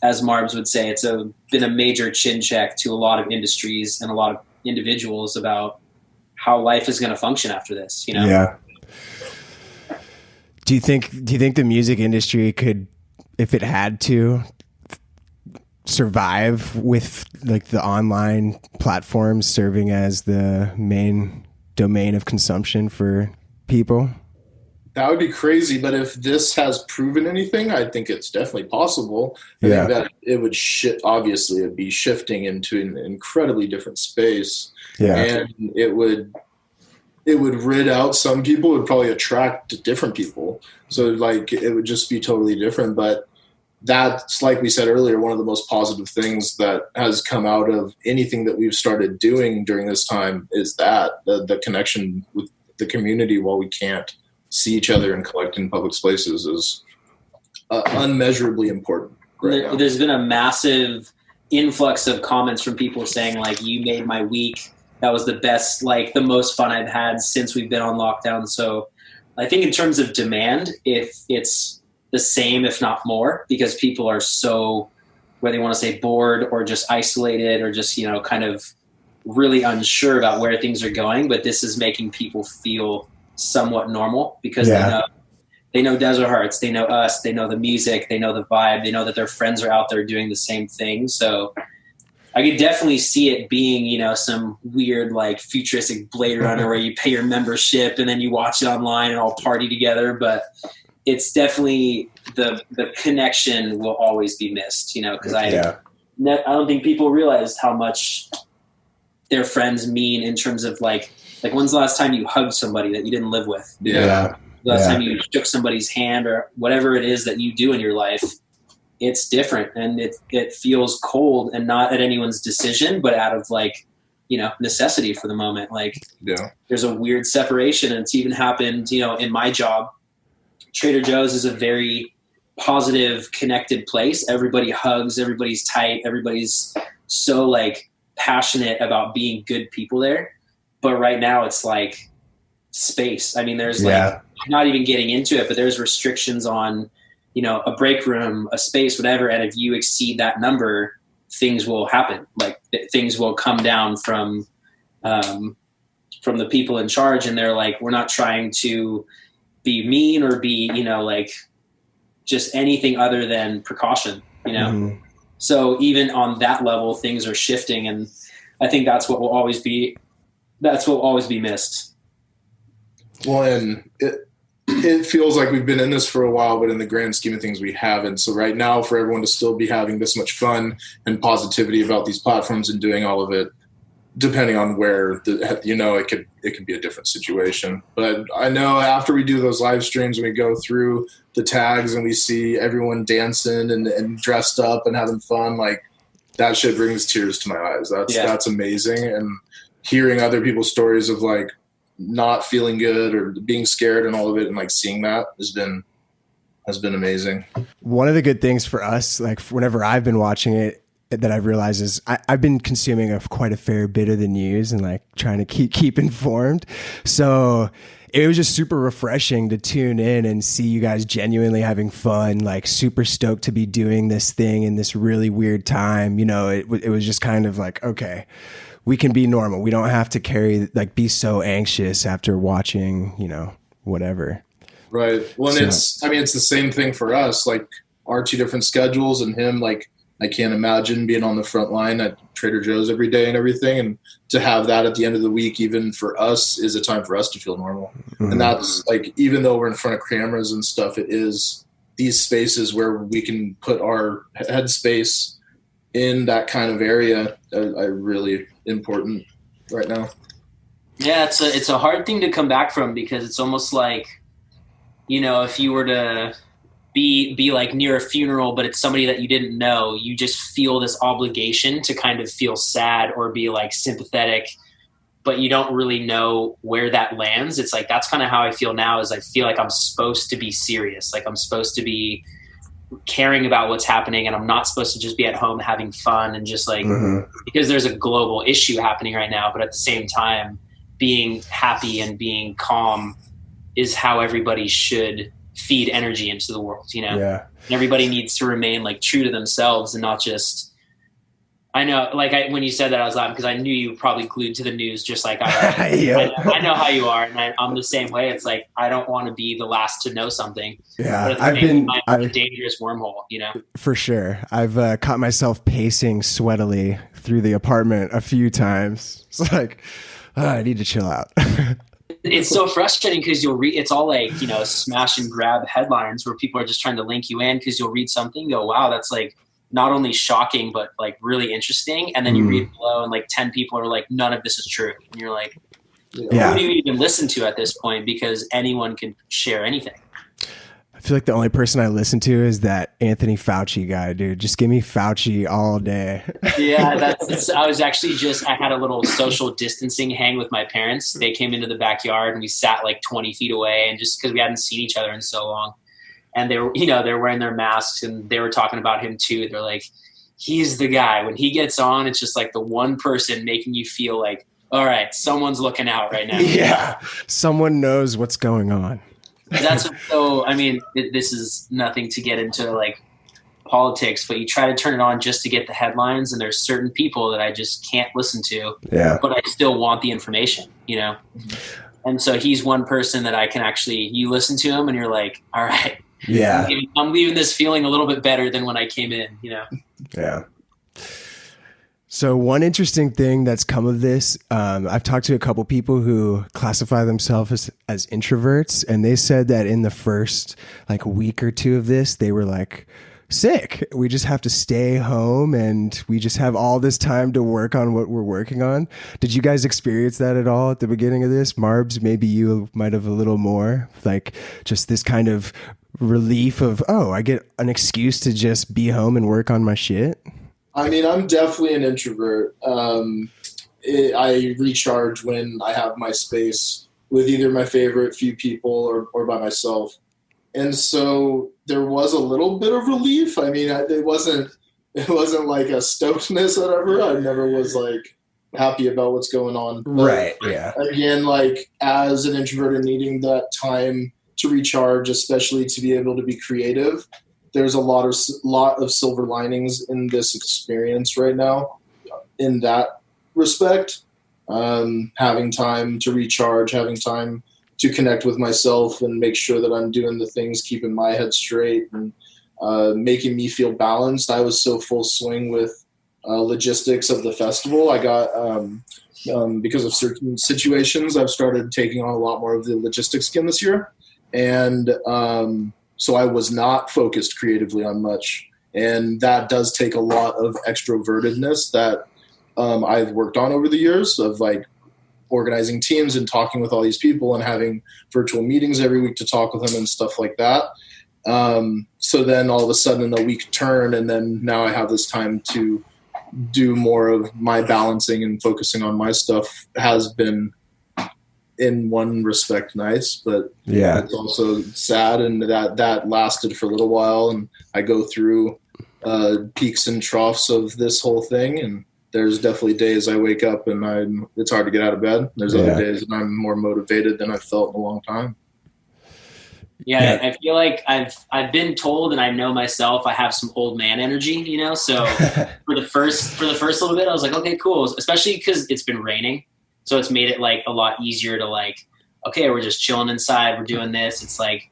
as Marbs would say, it's been a major chin check to a lot of industries and a lot of individuals about how life is going to function after this, you know? Yeah. Do you think the music industry could, if it had to, survive with like the online platforms serving as the main domain of consumption for people? That would be crazy, but if this has proven anything, I think it's definitely possible. I think that it would obviously it'd be shifting into an incredibly different space. Yeah. And it would rid out some people, it would probably attract different people. So like it would just be totally different. But that's, like we said earlier, one of the most positive things that has come out of anything that we've started doing during this time is that the connection with the community, while we can't see each other and collect in public spaces, is unmeasurably important right now. There's been a massive influx of comments from people saying like, you made my week. That was the best, like the most fun I've had since we've been on lockdown. So I think in terms of demand, if it's the same, if not more, because people are so, whether you want to say bored or just isolated or just, you know, kind of really unsure about where things are going, but this is making people feel somewhat normal because they know They know Desert Hearts, they know us, they know the music, they know the vibe, they know that their friends are out there doing the same thing. So I could definitely see it being, you know, some weird like futuristic Blade Runner where you pay your membership and then you watch it online and all party together. But it's definitely the connection will always be missed, you know, because I don't think people realized how much their friends mean in terms of like when's the last time you hugged somebody that you didn't live with? Yeah. The last time you shook somebody's hand or whatever it is that you do in your life, it's different and it feels cold and not at anyone's decision, but out of like, you know, necessity for the moment. Like there's a weird separation, and it's even happened, you know, in my job. Trader Joe's is a very positive, connected place. Everybody hugs, everybody's tight, everybody's so like passionate about being good people there. But right now it's like space. I mean, there's like, not even getting into it, but there's restrictions on, you know, a break room, a space, whatever. And if you exceed that number, things will happen. Like things will come down from the people in charge. And they're like, we're not trying to be mean or be, you know, like just anything other than precaution, you know? Mm-hmm. So even on that level, things are shifting. And I think that's what will always be missed. Well, and it feels like we've been in this for a while, but in the grand scheme of things, we haven't. So right now, for everyone to still be having this much fun and positivity about these platforms and doing all of it, depending on where it could be a different situation. But I know after we do those live streams and we go through the tags and we see everyone dancing and dressed up and having fun, like that shit brings tears to my eyes. That's amazing. And hearing other people's stories of like not feeling good or being scared and all of it, and like seeing that has been amazing. One of the good things for us, like whenever I've been watching it, that I've realized is I've been consuming quite a fair bit of the news and like trying to keep informed. So it was just super refreshing to tune in and see you guys genuinely having fun, like super stoked to be doing this thing in this really weird time. You know, it was just kind of like, okay, we can be normal. We don't have to be so anxious after watching, you know, whatever. Right. Well, and it's the same thing for us, like our two different schedules and him. Like I can't imagine being on the front line at Trader Joe's every day and everything. And to have that at the end of the week, even for us, is a time for us to feel normal. Mm-hmm. And that's like, even though we're in front of cameras and stuff, it is these spaces where we can put our headspace in that kind of area are really important right now. Yeah, it's a hard thing to come back from, because it's almost like, you know, if you were to be like near a funeral, but it's somebody that you didn't know, you just feel this obligation to kind of feel sad or be like sympathetic, but you don't really know where that lands. It's like, that's kind of how I feel now, is I feel like I'm supposed to be serious. Like I'm supposed to be caring about what's happening, and I'm not supposed to just be at home having fun and just like, because there's a global issue happening right now, but at the same time, being happy and being calm is how everybody should feed energy into the world, you know? Yeah. And everybody needs to remain like true to themselves and not just, I know, like when you said that, I was laughing because I knew you were probably glued to the news just like I am. Yeah. I know how you are, and I'm the same way. It's like, I don't want to be the last to know something. Yeah, but I've been a dangerous wormhole, you know? For sure. I've caught myself pacing sweatily through the apartment a few times. It's like, I need to chill out. It's so frustrating because you'll read, it's all like, you know, smash and grab headlines where people are just trying to link you in because you'll read something, go, wow, that's like not only shocking, but like really interesting. And then you read below and like 10 people are like, none of this is true. And you're like, who do you even listen to at this point? Because anyone can share anything. I feel like the only person I listen to is that Anthony Fauci guy, dude. Just give me Fauci all day. Yeah, I had a little social distancing hang with my parents. They came into the backyard and we sat like 20 feet away, and just because we hadn't seen each other in so long. And they were, you know, they're wearing their masks and they were talking about him too. They're like, he's the guy. When he gets on, it's just like the one person making you feel like, all right, someone's looking out right now. Yeah, someone knows what's going on. So, I mean, this is nothing to get into like politics, but you try to turn it on just to get the headlines, and there's certain people that I just can't listen to. Yeah. But I still want the information, you know? And so he's one person that I can actually, you listen to him and you're like, all right, Yeah. I'm leaving this feeling a little bit better than when I came in, you know? Yeah. So one interesting thing that's come of this, I've talked to a couple people who classify themselves as introverts, and they said that in the first like week or two of this, they were like, sick. We just have to stay home and we just have all this time to work on what we're working on. Did you guys experience that at all at the beginning of this? Marbs, maybe you might have a little more, like just this kind of relief of, oh, I get an excuse to just be home and work on my shit. I mean, I'm definitely an introvert. I recharge when I have my space with either my favorite few people or by myself. And so there was a little bit of relief. I mean, it wasn't like a stokedness or whatever. I never was like happy about what's going on. But right. Yeah. Again, like as an introvert and needing that time to recharge, especially to be able to be creative, there's a lot of silver linings in this experience right now in that respect. Having time to recharge, having time to connect with myself and make sure that I'm doing the things, keeping my head straight and making me feel balanced. I was so full swing with logistics of the festival. I got, because of certain situations, I've started taking on a lot more of the logistics again this year. And so I was not focused creatively on much. And that does take a lot of extrovertedness that I've worked on over the years of like organizing teams and talking with all these people and having virtual meetings every week to talk with them and stuff like that. So then all of a sudden a week turned, and then now I have this time to do more of my balancing and focusing on my stuff. Has been in one respect nice, but yeah, it's also sad, and that lasted for a little while, and I go through peaks and troughs of this whole thing, and there's definitely days I wake up and it's hard to get out of bed. There's other days that I'm more motivated than I've felt in a long time. Yeah, I feel like I've been told, and I know myself, I have some old man energy, you know. So for the first little bit, I was like, okay, cool. Especially because it's been raining, so it's made it like a lot easier to like, okay, we're just chilling inside, we're doing this. It's like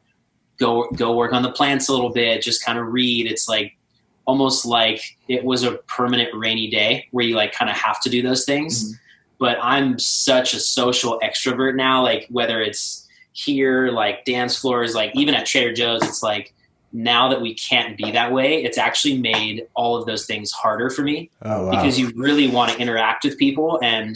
go work on the plants a little bit, just kind of read. It's like almost like it was a permanent rainy day where you like kind of have to do those things. Mm-hmm. But I'm such a social extrovert now, like whether it's here, like dance floors, like even at Trader Joe's, it's like now that we can't be that way, it's actually made all of those things harder for me. Oh, wow. Because you really want to interact with people. And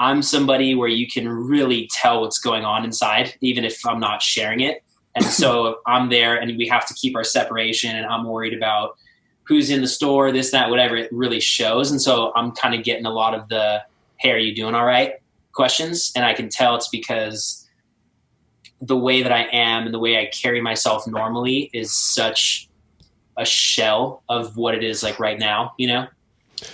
I'm somebody where you can really tell what's going on inside, even if I'm not sharing it. And so I'm there and we have to keep our separation, and I'm worried about who's in the store, this, that, whatever. It really shows. And so I'm kind of getting a lot of the, hey, are you doing all right questions? And I can tell it's because the way that I am and the way I carry myself normally is such a shell of what it is like right now, you know?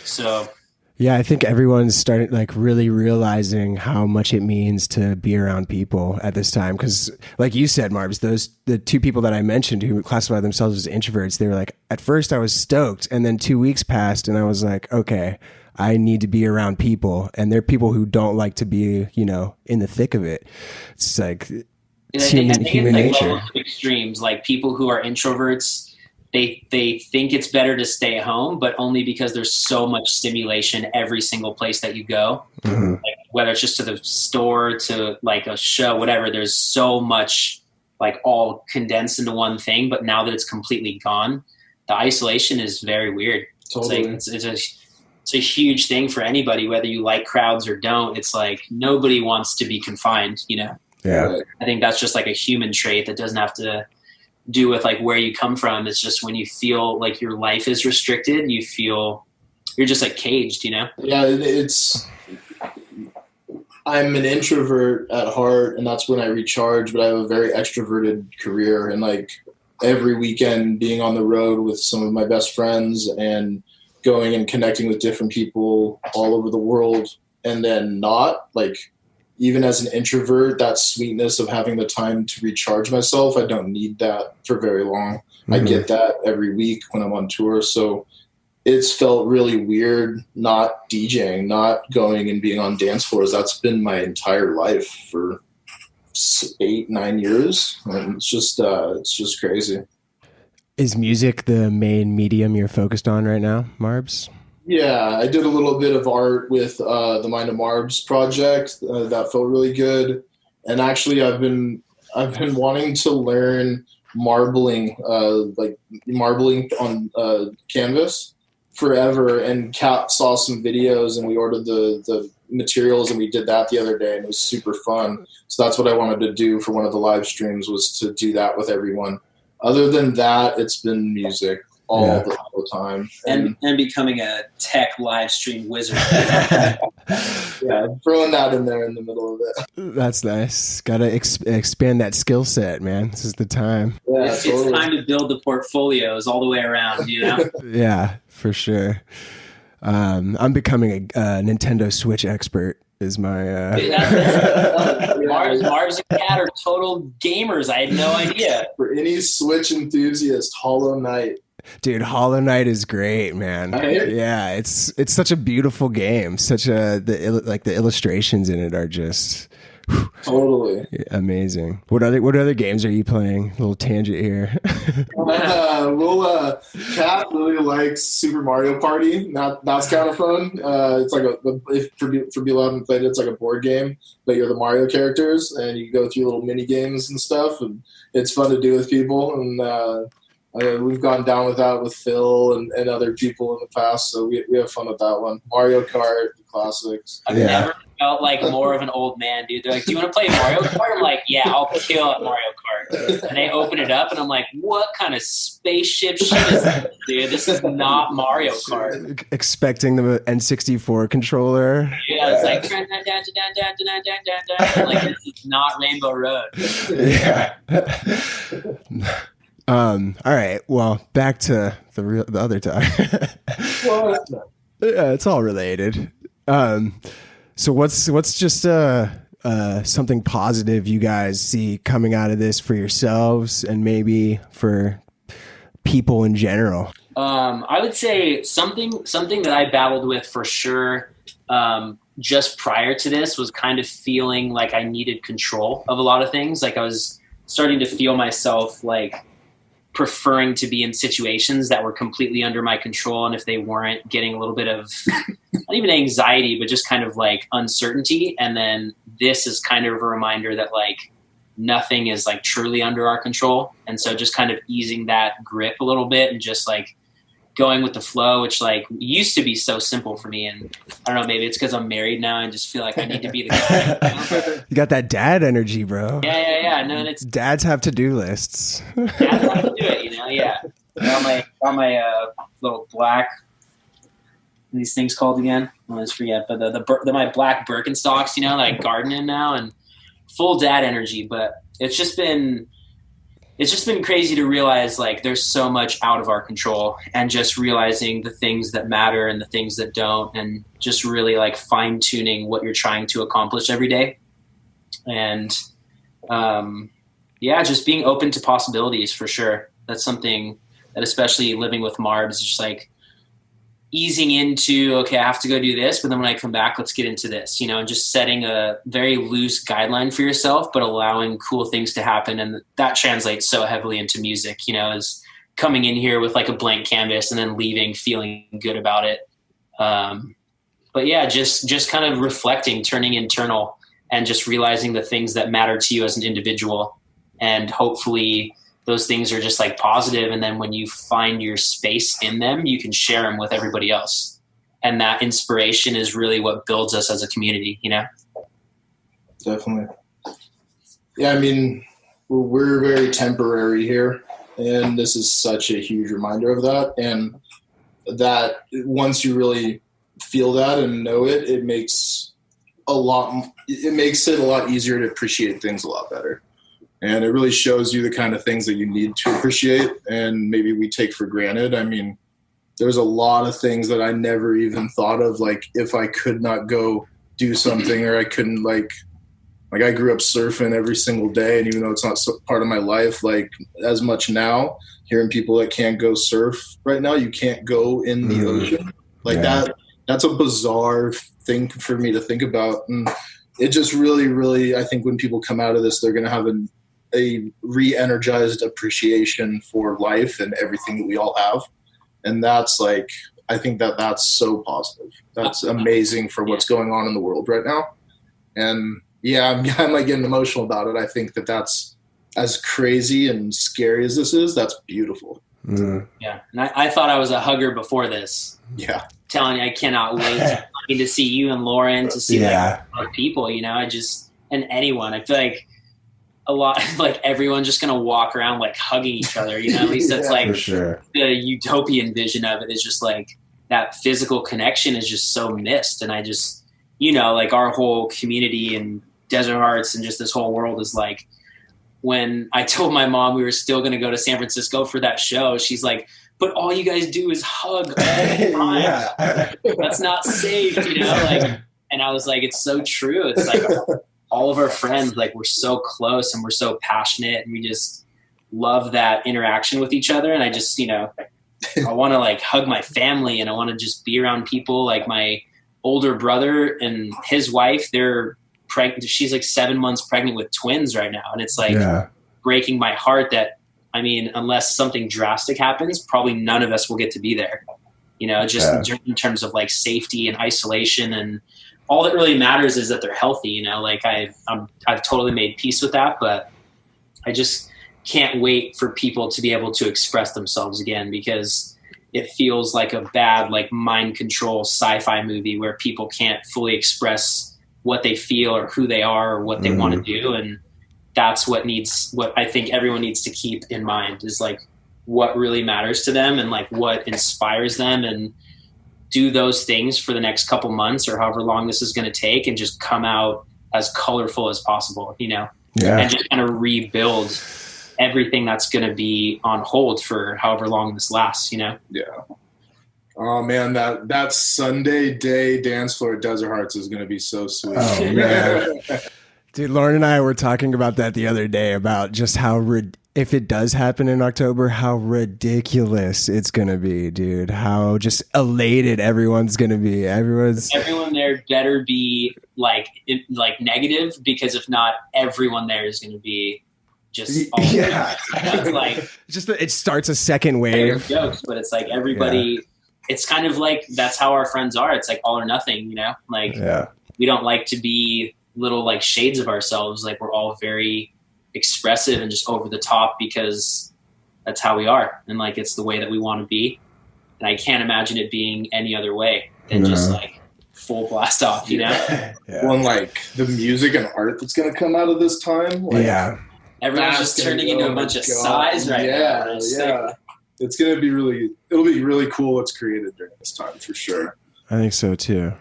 So yeah, I think everyone's starting like really realizing how much it means to be around people at this time. Cause like you said, Marbs, the two people that I mentioned who classify themselves as introverts, they were like, at first I was stoked, and then 2 weeks passed and I was like, okay, I need to be around people. And there are people who don't like to be, you know, in the thick of it. It's like, it's human nature. Levels of extremes, like people who are introverts, they think it's better to stay at home, but only because there's so much stimulation every single place that you go. Mm-hmm. Like, whether it's just to the store, to like a show, whatever, there's so much like all condensed into one thing. But now that it's completely gone, the isolation is very weird. Totally. It's a huge thing for anybody, whether you like crowds or don't. It's like nobody wants to be confined, you know? Yeah. I think that's just like a human trait that doesn't have to do with like where you come from. It's just when you feel like your life is restricted, you feel you're just like caged, you know? Yeah, I'm an introvert at heart, and that's when I recharge, but I have a very extroverted career, and like every weekend being on the road with some of my best friends and going and connecting with different people all over the world, and then not like, even as an introvert, that sweetness of having the time to recharge myself, I don't need that for very long. Mm-hmm. I get that every week when I'm on tour. So it's felt really weird not DJing, not going and being on dance floors. That's been my entire life for 8-9 years, and it's just crazy. Is music the main medium you're focused on right now, Marbs? Yeah, I did a little bit of art with the Mind of Marbs project. That felt really good, and actually, I've been wanting to learn marbling, like marbling on canvas forever. And Kat saw some videos, and we ordered the materials, and we did that the other day, and it was super fun. So that's what I wanted to do for one of the live streams, was to do that with everyone. Other than that, it's been music all the time. And becoming a tech live stream wizard. Yeah, throwing that in there in the middle of it. That's nice. Gotta expand that skill set, man. This is the time. Yeah, it's time to build the portfolios all the way around, you know? Yeah, for sure. I'm becoming a Nintendo Switch expert. Is my Marbs and Cat are total gamers. I had no idea. For any Switch enthusiast, Hollow Knight. Dude, Hollow Knight is great, man. Right? Yeah, it's such a beautiful game. The illustrations in it are just totally amazing. What other games are you playing? A little tangent here. Kat really likes Super Mario Party. That's kind of fun. It's like for people who haven't played it, it's like a board game, but you're the Mario characters, and you go through little mini games and stuff, and it's fun to do with people. And we've gone down with that with Phil and other people in the past, so we have fun with that one. Mario Kart, the classics. I've never felt like more of an old man, dude. They're like, do you want to play Mario Kart? I'm like, yeah, I'll kill at Mario Kart. And they open it up, and I'm like, what kind of spaceship shit is this, dude? This is not Mario Kart. Expecting the N64 controller. Yeah, it's like, like, this is not Rainbow Road. Yeah. All right. Well, back to the other time. Yeah, it's all related. So what's just something positive you guys see coming out of this for yourselves and maybe for people in general? I would say something that I battled with for sure. Just prior to this was kind of feeling like I needed control of a lot of things. Like I was starting to feel myself like preferring to be in situations that were completely under my control. And if they weren't, getting a little bit of not even anxiety, but just kind of like uncertainty. And then this is kind of a reminder that like nothing is like truly under our control. And so just kind of easing that grip a little bit and just like going with the flow, which like used to be so simple for me. And I don't know, maybe it's because I'm married now and just feel like I need to be the guy. You know? You got that dad energy, bro. Yeah. No, and it's dads have to-do lists. Dads have to do it, you know. Yeah. On my little black, what are these things called again? I always forget. But the my black Birkenstocks, you know, like gardening now and full dad energy. But it's just been crazy to realize like there's so much out of our control, and just realizing the things that matter and the things that don't, and just really like fine tuning what you're trying to accomplish every day. And just being open to possibilities for sure. That's something that, especially living with Marbs, just like easing into, okay, I have to go do this, but then when I come back, let's get into this, you know, and just setting a very loose guideline for yourself, but allowing cool things to happen. And that translates so heavily into music, you know, is coming in here with like a blank canvas and then leaving feeling good about it. But yeah, just kind of reflecting, turning internal, and just realizing the things that matter to you as an individual. And hopefully those things are just like positive. And then when you find your space in them, you can share them with everybody else. And that inspiration is really what builds us as a community, you know? Definitely. Yeah. I mean, we're very temporary here, and this is such a huge reminder of that. And that once you really feel that and know it, it makes it a lot easier to appreciate things a lot better. And it really shows you the kind of things that you need to appreciate and maybe we take for granted. I mean, there's a lot of things that I never even thought of, like if I could not go do something, or I couldn't like I grew up surfing every single day, and even though it's not part of my life like as much now, hearing people that can't go surf right now, you can't go in the ocean like that's a bizarre thing for me to think about. And it just really, really, I think when people come out of this, they're going to have a re-energized appreciation for life and everything that we all have. And that's like, I think that's so positive. That's amazing for what's going on in the world right now. And yeah, I'm like getting emotional about it. I think that's as crazy and scary as this is, that's beautiful. Mm. Yeah. And I thought I was a hugger before this. Yeah. Telling you, I cannot wait to see you and Lauren, to see like other people, you know, and anyone. I feel like a lot, like everyone's just going to walk around like hugging each other, you know, at least that's like sure. The utopian vision of it is just like that physical connection is just so missed. And I just, you know, like our whole community and Desert Hearts and just this whole world is like, when I told my mom we were still going to go to San Francisco for that show, she's like, but all you guys do is hug all the time. That's not safe, you know? Like, and I was like, it's so true. It's like all of our friends, like we're so close and we're so passionate and we just love that interaction with each other. And I just, you know, I want to like hug my family and I want to just be around people. Like my older brother and his wife, they're pregnant. She's like 7 months pregnant with twins right now. And it's like breaking my heart that, I mean, unless something drastic happens, probably none of us will get to be there, you know, just in terms of like safety and isolation, and all that really matters is that they're healthy, you know, like I've totally made peace with that, but I just can't wait for people to be able to express themselves again, because it feels like a bad, like mind control sci-fi movie where people can't fully express what they feel or who they are or what they want to do. And that's what I think everyone needs to keep in mind is like what really matters to them and like what inspires them, and do those things for the next couple months or however long this is going to take, and just come out as colorful as possible, you know, and just kind of rebuild everything that's going to be on hold for however long this lasts, you know? Yeah. Oh man, that Sunday day dance floor at Desert Hearts is going to be so sweet. Oh man. Dude, Lauren and I were talking about that the other day, about just how, if it does happen in October, how ridiculous it's going to be, dude. How just elated everyone's going to be. Everyone there better be like negative, because if not, everyone there is going to be just all like just it starts a second wave. Jokes, but it's like everybody. It's kind of like that's how our friends are. It's like all or nothing, you know. Like we don't like to be little like shades of ourselves. Like we're all very expressive and just over the top because that's how we are, and like it's the way that we want to be. And I can't imagine it being any other way than just like full blast off, you know. Well, and like the music and art that's going to come out of this time, like, everyone's just turning into a bunch of size right now. It's going to be it'll be really cool what's created during this time for sure. I think so too.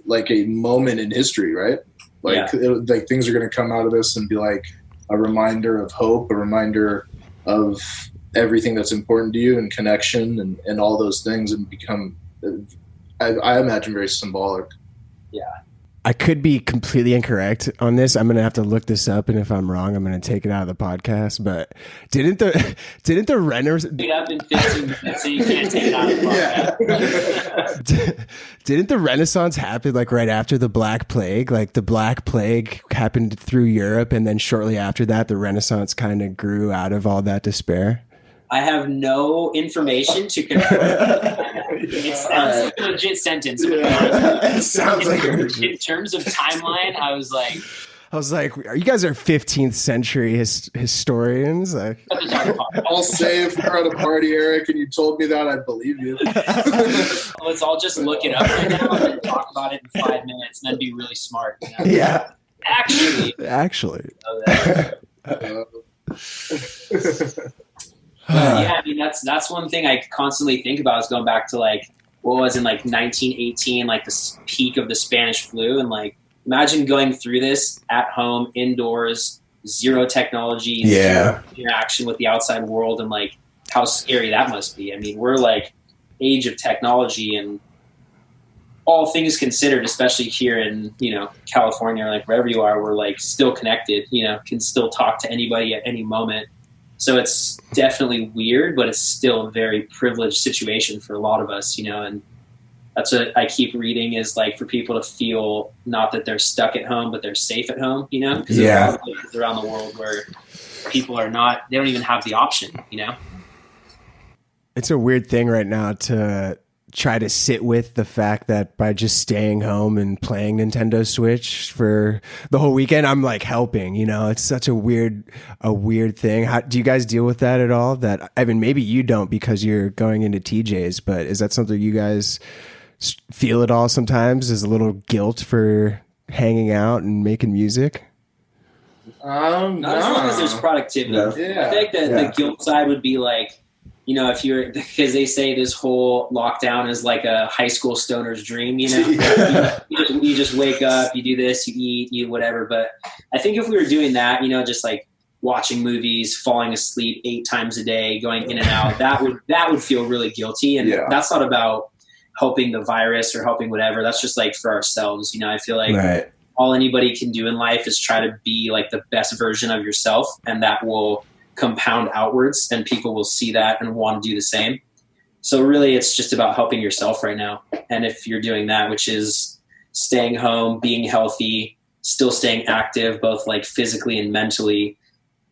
Like a moment in history, right? Like, like things are going to come out of this and be like a reminder of hope, a reminder of everything that's important to you, and connection and all those things, and become, I imagine, very symbolic. Yeah. I could be completely incorrect on this. I'm going to have to look this up, and if I'm wrong, I'm going to take it out of the podcast. But didn't the Renaissance up in 15 minutes, so you can't take it out of the podcast? Didn't the Renaissance happen like right after the Black Plague? Like the Black Plague happened through Europe, and then shortly after that, the Renaissance kind of grew out of all that despair. I have no information to confirm. It sounds like a legit sentence. It sounds like in terms of timeline, I was like, you guys are 15th century historians. I'll say if you're at a party, Eric, and you told me that, I'd believe you. Let's all just look it up right now and then talk about it in 5 minutes, and then be really smart. You know? Yeah. Actually. I mean that's one thing I constantly think about, is going back to like what was in like 1918, like the peak of the Spanish flu, and like imagine going through this at home, indoors, zero technology, zero interaction with the outside world, and like how scary that must be. I mean, we're like age of technology, and all things considered, especially here in, you know, California, or like wherever you are, we're like still connected, you know, can still talk to anybody at any moment. So it's definitely weird, but it's still a very privileged situation for a lot of us, you know, and That's what I keep reading, is like for people to feel not that they're stuck at home, but they're safe at home, you know? Because there are places around the world where people are not, they don't even have the option, you know? It's a weird thing right now to try to sit with the fact that by just staying home and playing Nintendo Switch for the whole weekend, I'm like helping, you know. It's such a weird thing. How do you guys deal with that at all? That, I mean, maybe you don't because you're going into TJ's, but is that something you guys feel at all sometimes? Is a little guilt for hanging out and making music? Not as long as there's productivity. Yeah. I think that the guilt side would be like, you know, if you're, because they say this whole lockdown is like a high school stoner's dream, you know, you just wake up, you do this, you eat, you whatever. But I think if we were doing that, you know, just like watching movies, falling asleep 8 times a day, going in and out, that would feel really guilty. And that's not about helping the virus or helping whatever. That's just like for ourselves. You know, I feel like all anybody can do in life is try to be like the best version of yourself, and that will compound outwards, and people will see that and want to do the same. So really it's just about helping yourself right now. And if you're doing that, which is staying home, being healthy, still staying active, both like physically and mentally,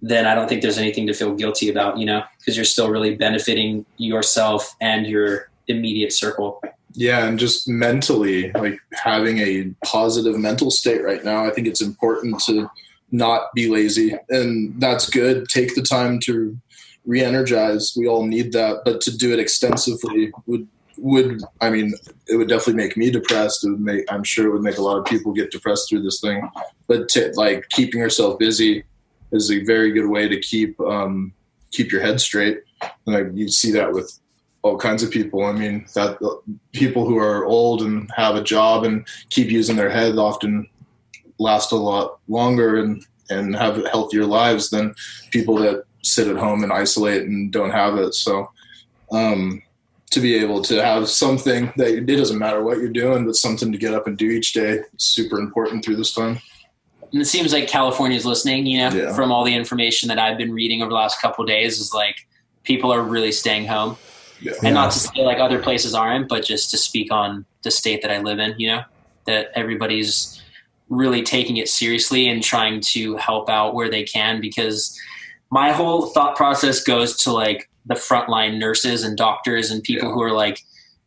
then I don't think there's anything to feel guilty about, you know, because you're still really benefiting yourself and your immediate circle. Yeah, and just mentally, like having a positive mental state right now, I think it's important to not be lazy, and that's good. Take the time to re-energize. We all need that, but to do it extensively would I mean, it would definitely make me depressed. I'm sure it would make a lot of people get depressed through this thing. But like keeping yourself busy is a very good way to keep your head straight. And you see that with all kinds of people. I mean, that people who are old and have a job and keep using their head often last a lot longer and have healthier lives than people that sit at home and isolate and don't have it. So to be able to have something that it doesn't matter what you're doing, but something to get up and do each day, it's super important through this time. And it seems like California's listening, you know, from all the information that I've been reading over the last couple of days, is like people are really staying home. And not to say like other places aren't, but just to speak on the state that I live in, you know, that everybody's really taking it seriously and trying to help out where they can, because my whole thought process goes to like the frontline nurses and doctors and people who are like,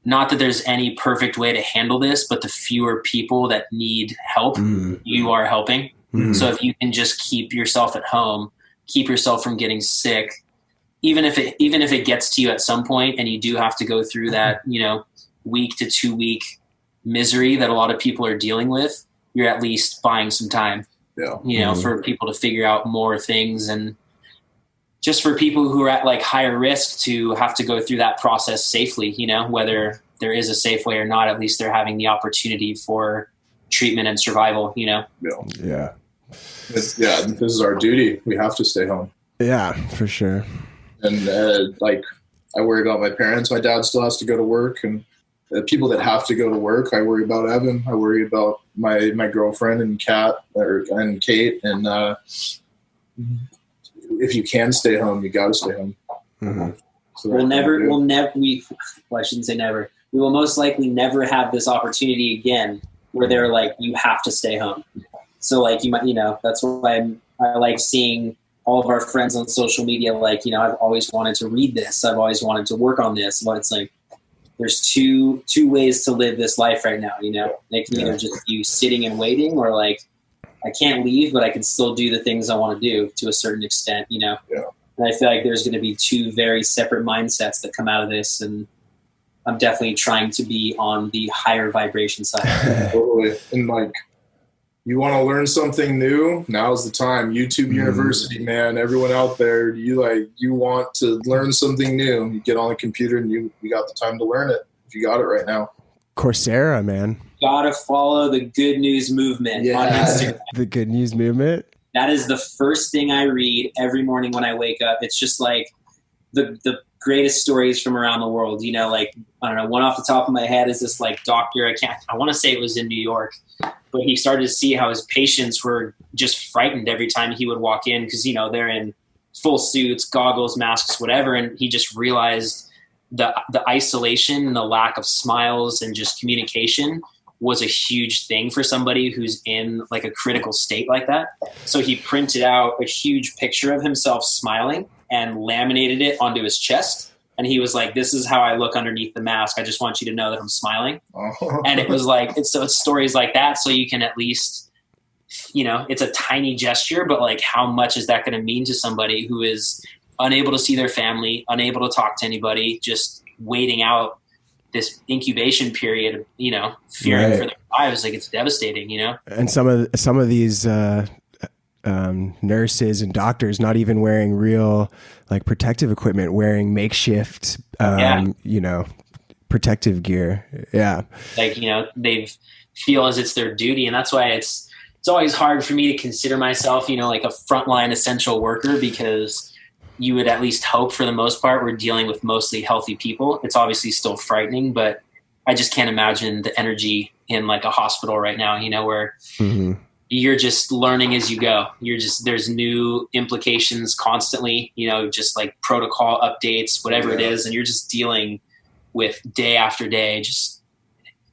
not that there's any perfect way to handle this, but the fewer people that need help, you are helping. So if you can just keep yourself at home, keep yourself from getting sick, even if it gets to you at some point and you do have to go through that, you know, week to 2 week misery that a lot of people are dealing with, you're at least buying some time, you know, for people to figure out more things, and just for people who are at like higher risk to have to go through that process safely, you know, whether there is a safe way or not, at least they're having the opportunity for treatment and survival, you know? This is our duty. We have to stay home. Yeah, for sure. And like, I worry about my parents. My dad still has to go to work, and people that have to go to work, I worry about Evan. I worry about my girlfriend and and Kate. And if you can stay home, you got to stay home. So I shouldn't say never. We will most likely never have this opportunity again where they're like, you have to stay home. So like, you might, you know, that's why I like seeing all of our friends on social media. Like, you know, I've always wanted to read this. I've always wanted to work on this. But it's like, there's two ways to live this life right now. You know, they can either just be sitting and waiting, or like, I can't leave, but I can still do the things I want to do to a certain extent, you know? And I feel like there's going to be two very separate mindsets that come out of this. And I'm definitely trying to be on the higher vibration side. Totally. And like, you want to learn something new? Now's the time. YouTube University, man. Everyone out there, you want to learn something new. You get on the computer and you got the time to learn it. If you got it right now. Coursera, man. Gotta follow the Good News Movement on Instagram. The Good News Movement? That is the first thing I read every morning when I wake up. It's just like the greatest stories from around the world. You know, like, I don't know, one off the top of my head is this like doctor. I want to say it was in New York, but he started to see how his patients were just frightened every time he would walk in, because, you know, they're in full suits, goggles, masks, whatever. And he just realized the isolation and the lack of smiles and just communication was a huge thing for somebody who's in like a critical state like that. So he printed out a huge picture of himself smiling and laminated it onto his chest. And he was like, this is how I look underneath the mask. I just want you to know that I'm smiling. And it was like, it's stories like that. So you can at least, it's a tiny gesture, but like how much is that going to mean to somebody who is unable to see their family, unable to talk to anybody, just waiting out this incubation period, fearing for their lives. Like it's devastating, And some of these, nurses and doctors not even wearing real like protective equipment, wearing makeshift, protective gear. Yeah. Like, they feel as it's their duty. And that's why it's always hard for me to consider myself, like a frontline essential worker, because you would at least hope for the most part we're dealing with mostly healthy people. It's obviously still frightening, but I just can't imagine the energy in like a hospital right now, where you're just learning as you go. There's new implications constantly, just like protocol updates, whatever it is. And you're just dealing with day after day, just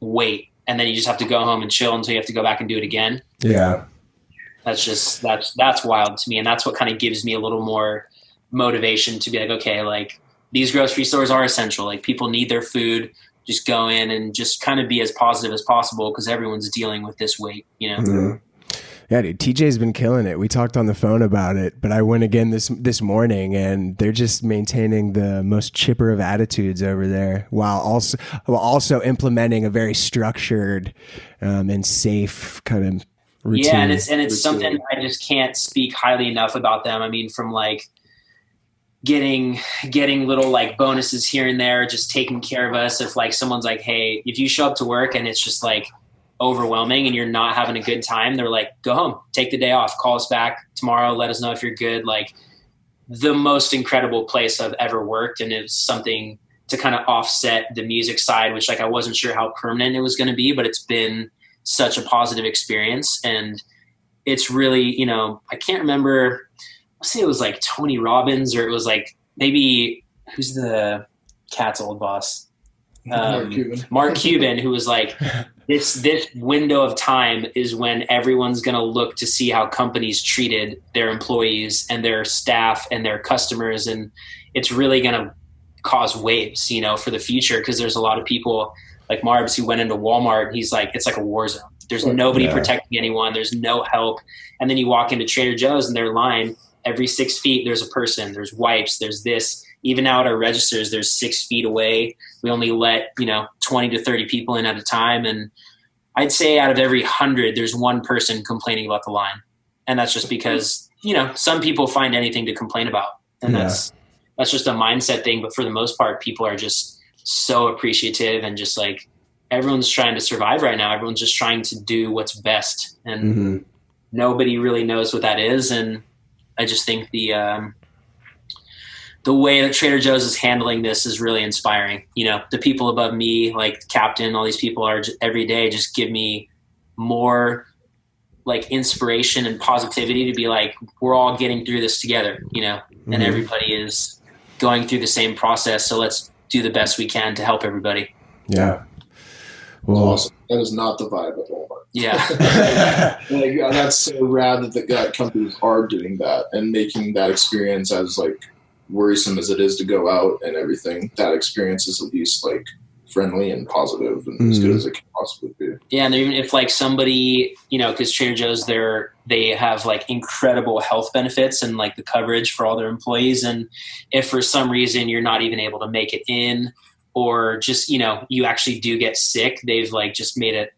wait. And then you just have to go home and chill until you have to go back and do it again. Yeah. That's wild to me. And that's what kind of gives me a little more motivation to be like, okay, like these grocery stores are essential. Like people need their food. Just go in and just kind of be as positive as possible because everyone's dealing with this weight, Mm-hmm. Yeah, dude, TJ's been killing it. We talked on the phone about it, but I went again this morning, and they're just maintaining the most chipper of attitudes over there, while also implementing a very structured and safe kind of routine. Yeah, and it's something I just can't speak highly enough about them. I mean, from like getting little like bonuses here and there, just taking care of us. If like someone's like, hey, if you show up to work and it's just like overwhelming and you're not having a good time, they're like, go home, take the day off, call us back tomorrow, let us know if you're good. Like the most incredible place I've ever worked. And it's something to kind of offset the music side, which like I wasn't sure how permanent it was going to be, but it's been such a positive experience. And it's really, I can't remember, I'll say it was like Tony Robbins, or it was like maybe who's the Cat's old boss? Mark Cuban, who was like, this window of time is when everyone's going to look to see how companies treated their employees and their staff and their customers. And it's really going to cause waves, for the future. Cause there's a lot of people like Marbs who went into Walmart. He's like, it's like a war zone. There's nobody protecting anyone. There's no help. And then you walk into Trader Joe's and their line, every 6 feet, there's a person, there's wipes, there's this. Even now at our registers, there's 6 feet away. We only let, 20 to 30 people in at a time. And I'd say out of every 100, there's one person complaining about the line. And that's just because, some people find anything to complain about. And that's just a mindset thing. But for the most part, people are just so appreciative and just like everyone's trying to survive right now. Everyone's just trying to do what's best. And nobody really knows what that is. And I just think the way that Trader Joe's is handling this is really inspiring. The people above me, like Captain, all these people are every day just give me more like inspiration and positivity to be like, we're all getting through this together, and everybody is going through the same process. So let's do the best we can to help everybody. Yeah. Well, awesome. That is not the vibe at Walmart. Yeah. That's so rad that companies are doing that and making that experience as like worrisome as it is to go out and everything. That experience is at least like friendly and positive and as good as it can possibly be. Yeah. And even if like somebody, cause Trader Joe's, they have like incredible health benefits and like the coverage for all their employees. And if for some reason you're not even able to make it in, or just, you actually do get sick, they've like just made it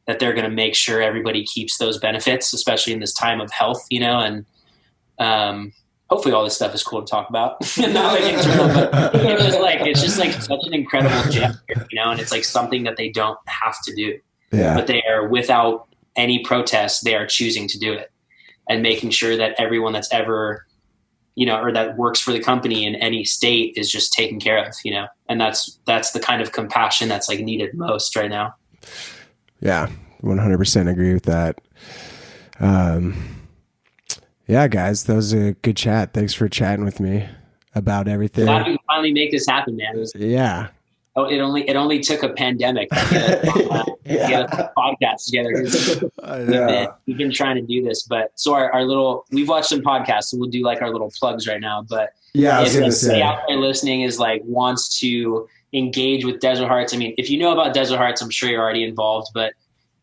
that they're going to make sure everybody keeps those benefits, especially in this time of health, and hopefully all this stuff is cool to talk about. Not like internal, but it's just like such an incredible gesture, and it's like something that they don't have to do. Yeah. But they are, without any protest, they are choosing to do it and making sure that everyone that's ever, or that works for the company in any state is just taken care of, and that's the kind of compassion that's like needed most right now. Yeah. 100% agree with that. Yeah, guys, that was a good chat. Thanks for chatting with me. about everything. Glad we could finally make this happen, man. Yeah. Oh, it only took a pandemic to get a podcast together. We've been trying to do this, but so we've watched some podcasts, so we'll do like our little plugs right now. But yeah, I was gonna say, out there listening is like wants to engage with Desert Hearts. I mean, if you know about Desert Hearts, I'm sure you're already involved, but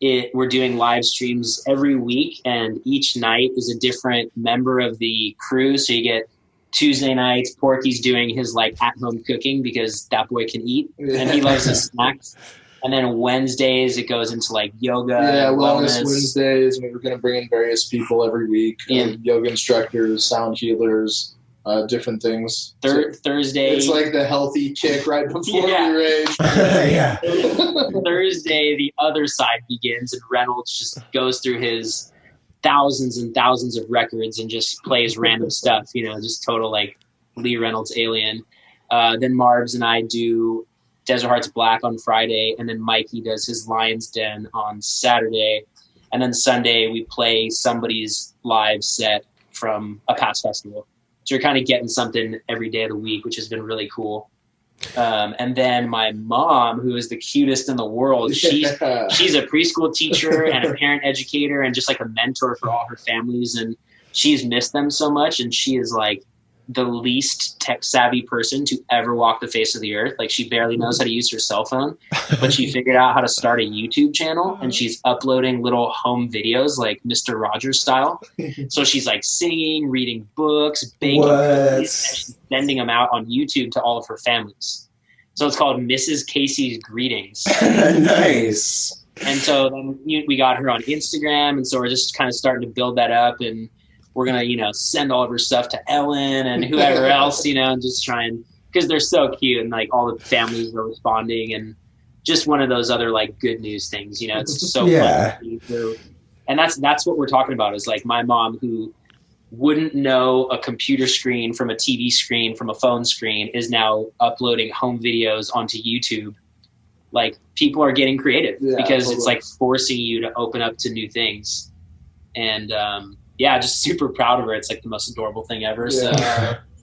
we're doing live streams every week, and each night is a different member of the crew. So you get Tuesday nights, Porky's doing his like at-home cooking because that boy can eat and he loves his snacks. And then Wednesdays it goes into like yoga. Yeah, wellness Wednesdays. We're going to bring in various people every week. Yoga instructors, sound healers, different things. Thursday. It's like the healthy kick right before we rage. Yeah. Thursday the other side begins and Reynolds just goes through his thousands and thousands of records and just plays random stuff, just total like Lee Reynolds alien. Then Marbs and I do Desert Hearts Black on Friday, and then Mikey does his Lion's Den on Saturday. And then Sunday we play somebody's live set from a past festival. So you're kind of getting something every day of the week, which has been really cool. And then my mom, who is the cutest in the world, she's a preschool teacher and a parent educator and just like a mentor for all her families. And she's missed them so much. And she is like the least tech savvy person to ever walk the face of the earth. Like she barely knows how to use her cell phone, but she figured out how to start a YouTube channel and she's uploading little home videos like Mr. Rogers style. So she's like singing, reading books, baking, and she's sending them out on YouTube to all of her families. So it's called Mrs. Casey's Greetings. Nice. And so then we got her on Instagram. And so we're just kind of starting to build that up, and we're going to, send all of her stuff to Ellen and whoever else, and just try and, because they're so cute and like all the families are responding, and just one of those other like good news things, it's so fun. And that's what we're talking about is like my mom, who wouldn't know a computer screen from a TV screen from a phone screen, is now uploading home videos onto YouTube. Like people are getting creative because it's like forcing you to open up to new things. And, just super proud of her. It's like the most adorable thing ever. So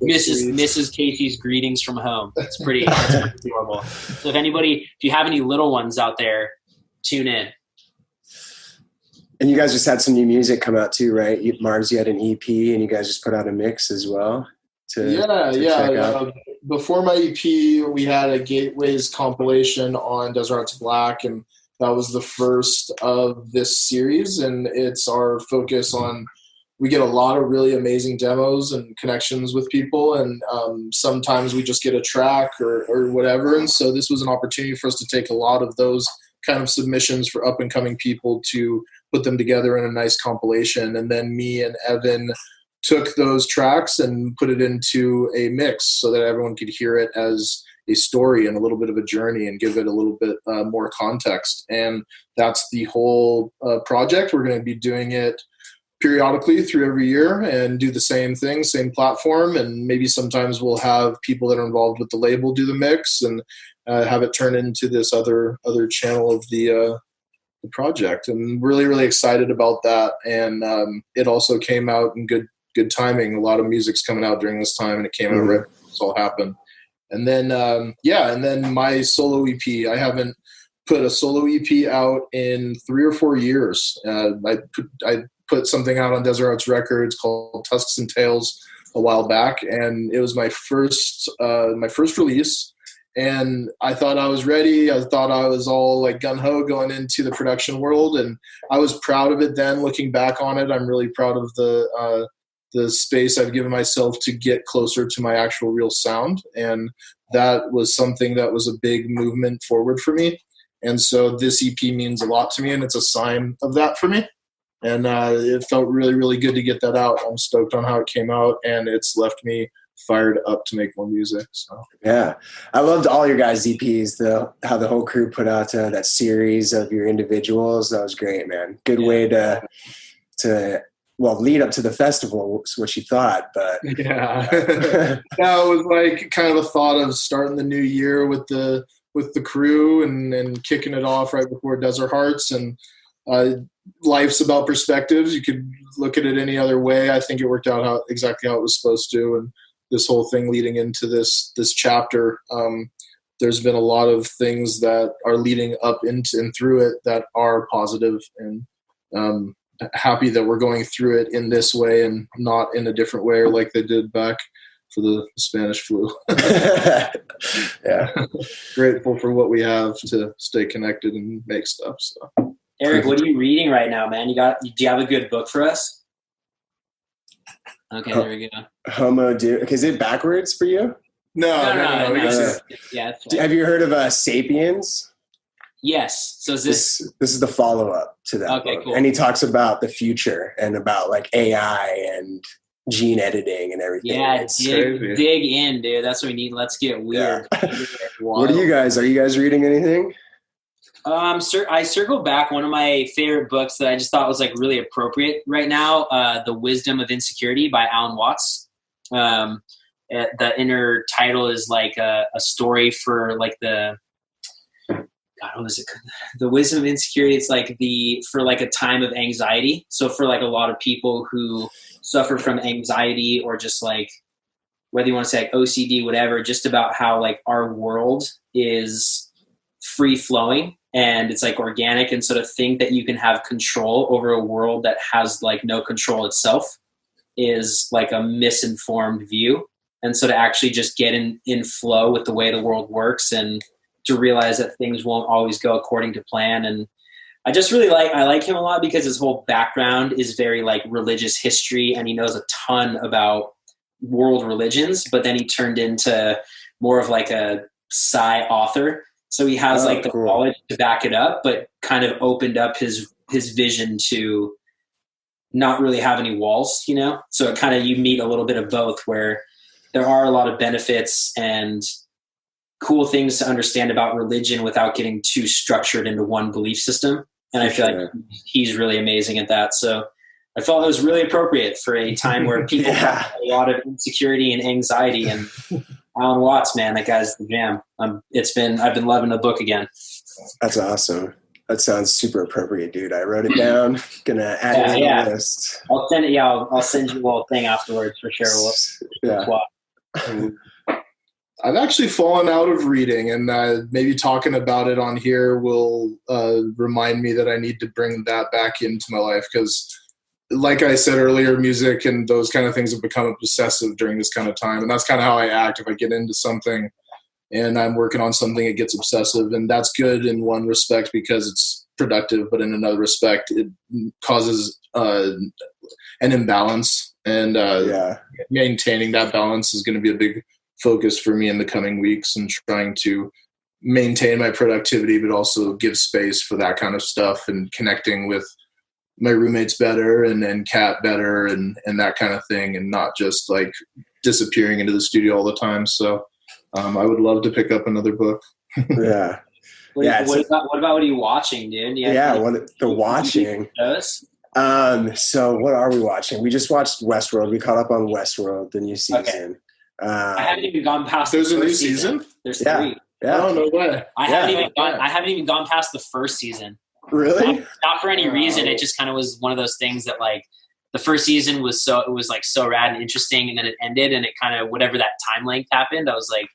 Mrs. Casey's Greetings from home. It's pretty adorable. So if you have any little ones out there, tune in. And you guys just had some new music come out too, right? Marbs, you had an EP and you guys just put out a mix as well. Check out. Before my EP, we had a Gateways compilation on Desert Hearts Black, and that was the first of this series. And it's our focus on, we get a lot of really amazing demos and connections with people, and sometimes we just get a track or whatever. And so this was an opportunity for us to take a lot of those kind of submissions for up and coming people to put them together in a nice compilation. And then me and Evan took those tracks and put it into a mix so that everyone could hear it as a story and a little bit of a journey and give it a little bit more context. And that's the whole project. We're going to be doing it periodically through every year and do the same thing, same platform. And maybe sometimes we'll have people that are involved with the label do the mix and have it turn into this other channel of the project. And really, really excited about that. And it also came out in good timing. A lot of music's coming out during this time, and it came out right when this all happened. And then, and then my solo EP, I haven't put a solo EP out in 3 or 4 years. I put something out on Desert Hearts Records called Tusks and Tails a while back, and it was my first release. And I thought I was ready. I thought I was all like gung-ho going into the production world, and I was proud of it then. Looking back on it, I'm really proud of the space I've given myself to get closer to my actual real sound. And that was something that was a big movement forward for me. And so this EP means a lot to me, and it's a sign of that for me. And it felt really, really good to get that out. I'm stoked on how it came out, and it's left me fired up to make more music. So yeah, I loved all your guys' EPs, how the whole crew put out that series of your individuals. That was great, man. Good way to lead up to the festival, was what you thought. But it was like kind of a thought of starting the new year with the crew and kicking it off right before Desert Hearts. And life's about perspectives. You could look at it any other way. I think it worked out exactly how it was supposed to. And this whole thing leading into this chapter. There's been a lot of things that are leading up into and through it that are positive, and happy that we're going through it in this way and not in a different way or like they did back for the Spanish flu. Yeah. Grateful for what we have to stay connected and make stuff. So, Eric, what are you reading right now, man? Do you have a good book for us? Okay, there we go. Homo Deus. Is it backwards for you? No. Yeah. Have you heard of Sapiens? Yes. So is This is the follow-up to that Okay, book. cool. And he talks about the future and about like AI and gene editing and everything. Yeah, It's dig in, dude. That's what we need. Let's get weird. What are you guys reading anything? I circled back one of my favorite books that I just thought was like really appropriate right now. The Wisdom of Insecurity by Alan Watts. The inner title is like a story for like the Wisdom of Insecurity. It's like for like a time of anxiety. So for like a lot of people who suffer from anxiety or just like, whether you want to say like OCD, whatever, just about how like our world is free flowing and it's like organic, and sort of think that you can have control over a world that has like no control itself is like a misinformed view. And so to actually just get in flow with the way the world works and to realize that things won't always go according to plan. And I just really I like him a lot because his whole background is very like religious history, and he knows a ton about world religions, but then he turned into more of like a sci author. So he has the knowledge to back it up, but kind of opened up his vision to not really have any walls, you know? So it kind of, you meet a little bit of both, where there are a lot of benefits and cool things to understand about religion without getting too structured into one belief system. And I feel like he's really amazing at that. So I felt it was really appropriate for a time where people have a lot of insecurity and anxiety. And Alan Watts, man, that guy's the jam. I've been loving the book again. That's awesome. That sounds super appropriate, dude. I wrote it down. Gonna add it to the list. I'll send it. Yeah, I'll send you a little thing afterwards for sure. I've actually fallen out of reading, and maybe talking about it on here will remind me that I need to bring that back into my life, because like I said earlier, music and those kind of things have become obsessive during this kind of time. And that's kind of how I act. If I get into something and I'm working on something, it gets obsessive. And that's good in one respect because it's productive, but in another respect, it causes an imbalance. And maintaining that balance is going to be a big focus for me in the coming weeks, and trying to maintain my productivity, but also give space for that kind of stuff, and connecting with my roommates better and Kat better and that kind of thing, and not just like disappearing into the studio all the time. So I would love to pick up another book. Yeah. What about what are you watching, dude? Watching. So what are we watching? We just watched Westworld. We caught up on Westworld, the new season. Okay. I haven't even gone past. There's a new season. There's 3. Yeah. Oh, no way. I haven't even gone past the first season. Really? Not for any reason. It just kind of was one of those things that like the first season was so rad and interesting, and then it ended, and it kind of, whatever that time length happened, I was like,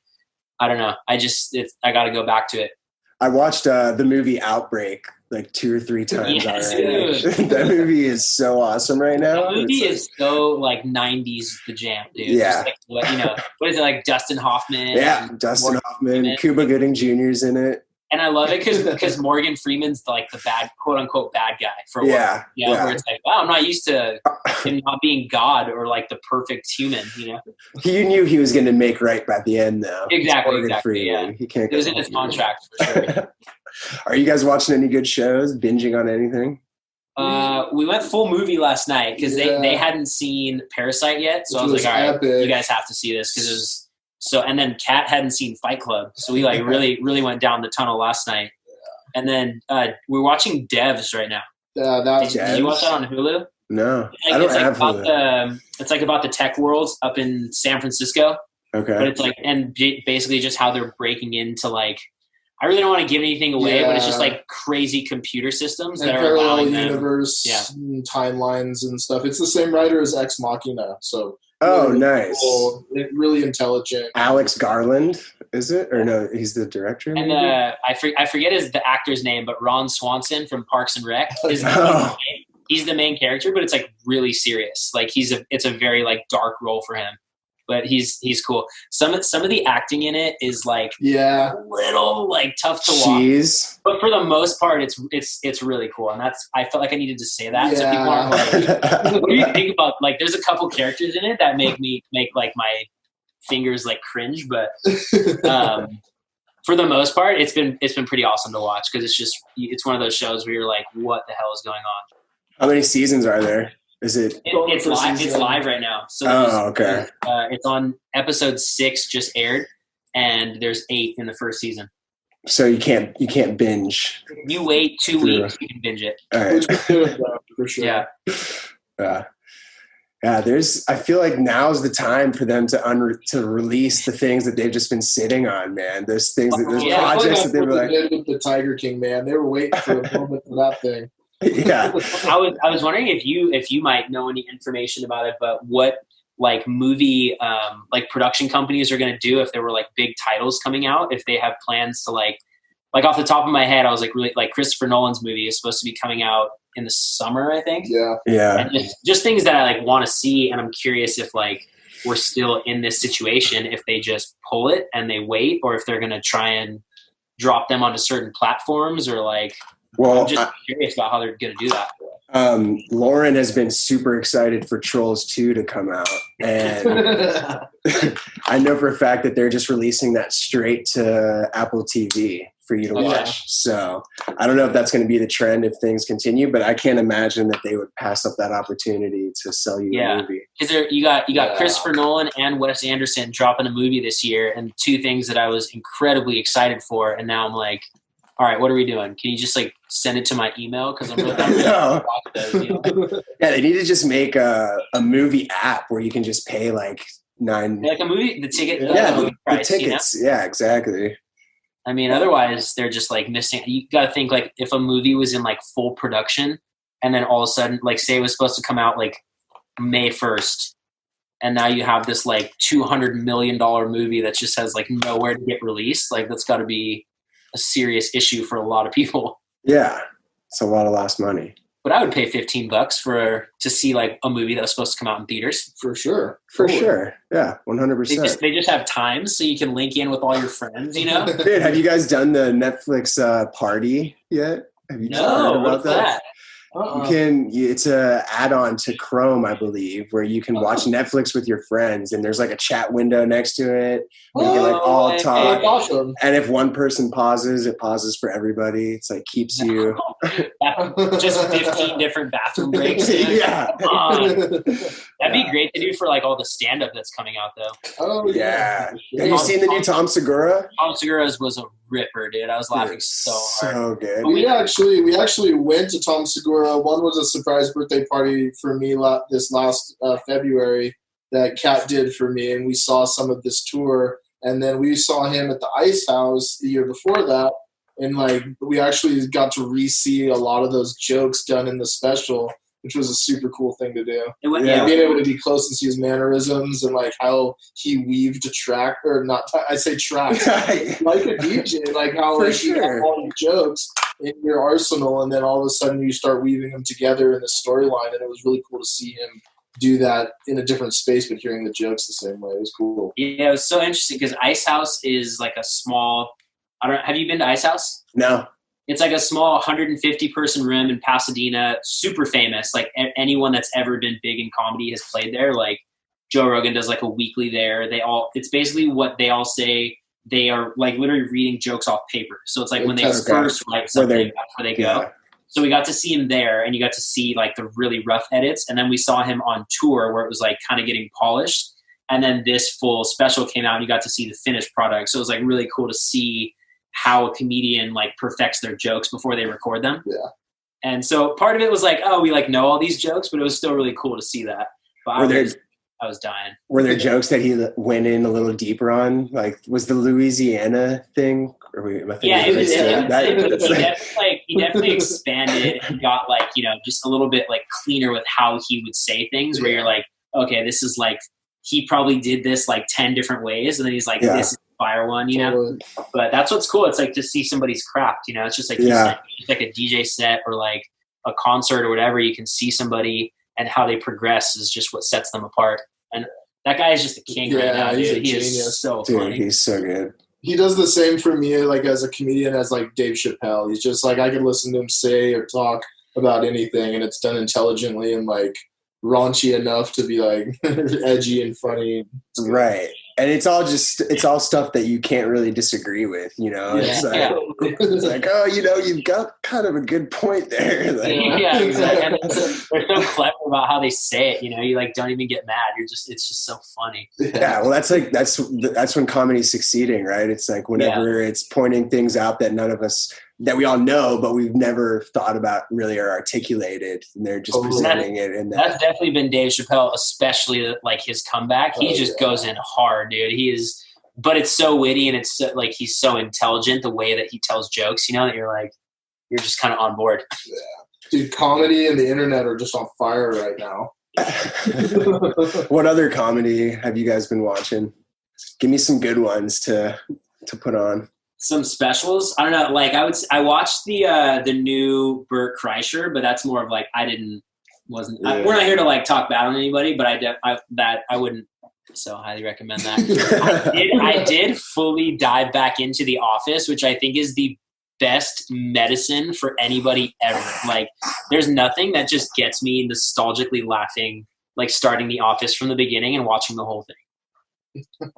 I don't know. I got to go back to it. I watched the movie Outbreak like 2 or 3 times already. That movie is so awesome right now. The movie is so like 90s the jam, dude. Yeah. Like, what is it, like Dustin Hoffman? Yeah, Dustin Hoffman. Cuba Gooding Jr.'s in it. And I love it because Morgan Freeman's like the bad, quote unquote, bad guy for a while. Where it's like, wow, I'm not used to him not being God or like the perfect human, He knew he was going to make right by the end, though. Exactly. Yeah. He can't. It was in his contract for sure. Are you guys watching any good shows? Binging on anything? We went full movie last night because they hadn't seen Parasite yet. So I was like, all right, you guys have to see this because it was. So, and then Kat hadn't seen Fight Club. So we like really, really went down the tunnel last night. And then we're watching Devs right now. Did you watch that on Hulu? No, I don't have Hulu. It's like about the tech world up in San Francisco. Okay. But it's like, and basically just how they're breaking into like, I really don't want to give anything away, but it's just like crazy computer systems and that are allowing universe them. timelines and stuff. It's the same writer as Ex Machina. So Oh, Really nice. cool, really intelligent. Alex Garland, is it? Or no, he's the director? And I forget the actor's name, but Ron Swanson from Parks and Rec is Oh. he's the main character, but it's like really serious. Like it's a very like dark role for him, but he's cool. Some of the acting in it is like Yeah, a little like tough to watch, Jeez. but for the most part, it's really cool. And I felt like I needed to say that so people aren't like, what do you think about, like, there's a couple characters in it that make like my fingers like cringe, but for the most part, it's been pretty awesome to watch because it's one of those shows where you're like, what the hell is going on? How many seasons are there? Is it? It's live. It's live right now. So okay. It's on episode 6 just aired, and there's 8 in the first season. So you can't binge. You wait 2 weeks, you can binge it. All right. for sure. Yeah. Yeah. I feel like now's the time for them to release the things that they've just been sitting on, man. Those things, those projects that they were like. With the Tiger King, man, they were waiting for a moment for that thing. Yeah. I was wondering if you might know any information about it, but what like movie like production companies are going to do if there were like big titles coming out, if they have plans to like off the top of my head, I was like, really, like Christopher Nolan's movie is supposed to be coming out in the summer, I think. Yeah. And just things that I like want to see, and I'm curious if like we're still in this situation, if they just pull it and they wait, or if they're going to try and drop them onto certain platforms, or like. Well, I'm just curious about how they're going to do that. Lauren has been super excited for Trolls 2 to come out. And I know for a fact that they're just releasing that straight to Apple TV for you to watch. Yeah. So I don't know if that's going to be the trend if things continue, but I can't imagine that they would pass up that opportunity to sell you a movie. Because you got Christopher Nolan and Wes Anderson dropping a movie this year, and 2 things that I was incredibly excited for, and now I'm like, all right, what are we doing? Can you just like send it to my email? Because I'm really watch those, you know? Yeah, they need to just make a movie app where you can just pay like like a movie, the ticket, the price, tickets. You know? Yeah, exactly. I mean, otherwise they're just like missing. You got to think like if a movie was in like full production, and then all of a sudden, like say it was supposed to come out like May 1st, and now you have this like $200 million movie that just has like nowhere to get released. Like that's got to be a serious issue for a lot of people. Yeah, it's a lot of lost money. But I would pay $15 to see like a movie that was supposed to come out in theaters. For sure. For sure. Yeah, 100%. They just have times so you can link in with all your friends, you know? Dude, have you guys done the Netflix party yet? Have you heard about that? It's a add-on to Chrome, I believe, where you can watch Netflix with your friends, and there's like a chat window next to it. You can like all talk. Awesome. And if one person pauses, it pauses for everybody. It's like keeps you just 15 different bathroom breaks. Yeah. That'd be great to do for like all the stand-up that's coming out though. Oh yeah. Have you seen the new Tom Segura? Tom Segura's was a ripper, dude. I was laughing so hard. So good. We actually went to Tom Segura. One was a surprise birthday party for me this last February that Kat did for me, and we saw some of this tour. And then we saw him at the Ice House the year before that, and like we actually got to re-see a lot of those jokes done in the special, which was a super cool thing to do. Being able to be close and see his mannerisms and like how he weaved a track, or not. I say tracks like a DJ, like how like, you have all your jokes in your arsenal, and then all of a sudden you start weaving them together in the storyline, and it was really cool to see him do that in a different space, but hearing the jokes the same way. It was cool. Yeah, it was so interesting because Ice House is like a small. Have you been to Ice House? No. It's like a small 150 person room in Pasadena, super famous. Like anyone that's ever been big in comedy has played there. Like Joe Rogan does like a weekly there. It's basically what they all say. They are like literally reading jokes off paper. So it's like when they first write something, that's where they go. Yeah. So we got to see him there, and you got to see like the really rough edits. And then we saw him on tour where it was like kind of getting polished. And then this full special came out, and you got to see the finished product. So it was like really cool to see how a comedian like perfects their jokes before they record them. Yeah. And so part of it was like, oh, we like know all these jokes, but it was still really cool to see that. But I was dying. Were there jokes that he went in a little deeper on? Like, was the Louisiana thing? He definitely expanded and got like, just a little bit like cleaner with how he would say things, where you're like, okay, this is like he probably did this like 10 different ways, and then he's like, this is the fire one, you know? Totally. But that's what's cool. It's like to see somebody's craft, you know? It's just like, like a DJ set or like a concert or whatever. You can see somebody and how they progress is just what sets them apart. And that guy is just a king right now, dude. He is so funny. He's so good. He does the same for me, like as a comedian, as like Dave Chappelle. He's just like, I could listen to him say or talk about anything, and it's done intelligently and like raunchy enough to be like edgy and funny. Right. And it's all stuff that you can't really disagree with, you know? It's like, oh, you know, you've got kind of a good point there. Like, yeah, exactly. And they're so clever about how they say it, you know, you like don't even get mad. It's just so funny. Yeah, well that's when comedy's succeeding, right? It's like whenever it's pointing things out that we all know, but we've never thought about really or articulated, and they're just presenting it. And that's definitely been Dave Chappelle, especially like his comeback. He just goes in hard, dude. But it's so witty, and it's so, like he's so intelligent the way that he tells jokes, you know, that you're just kind of on board. Yeah. Dude, comedy and the internet are just on fire right now. What other comedy have you guys been watching? Give me some good ones to put on. Some specials. I don't know. Like I watched the new Bert Kreischer, but that's more of like we're not here to like talk bad on anybody, but I wouldn't so highly recommend that. I did fully dive back into The Office, which I think is the best medicine for anybody ever. Like there's nothing that just gets me nostalgically laughing like starting The Office from the beginning and watching the whole thing.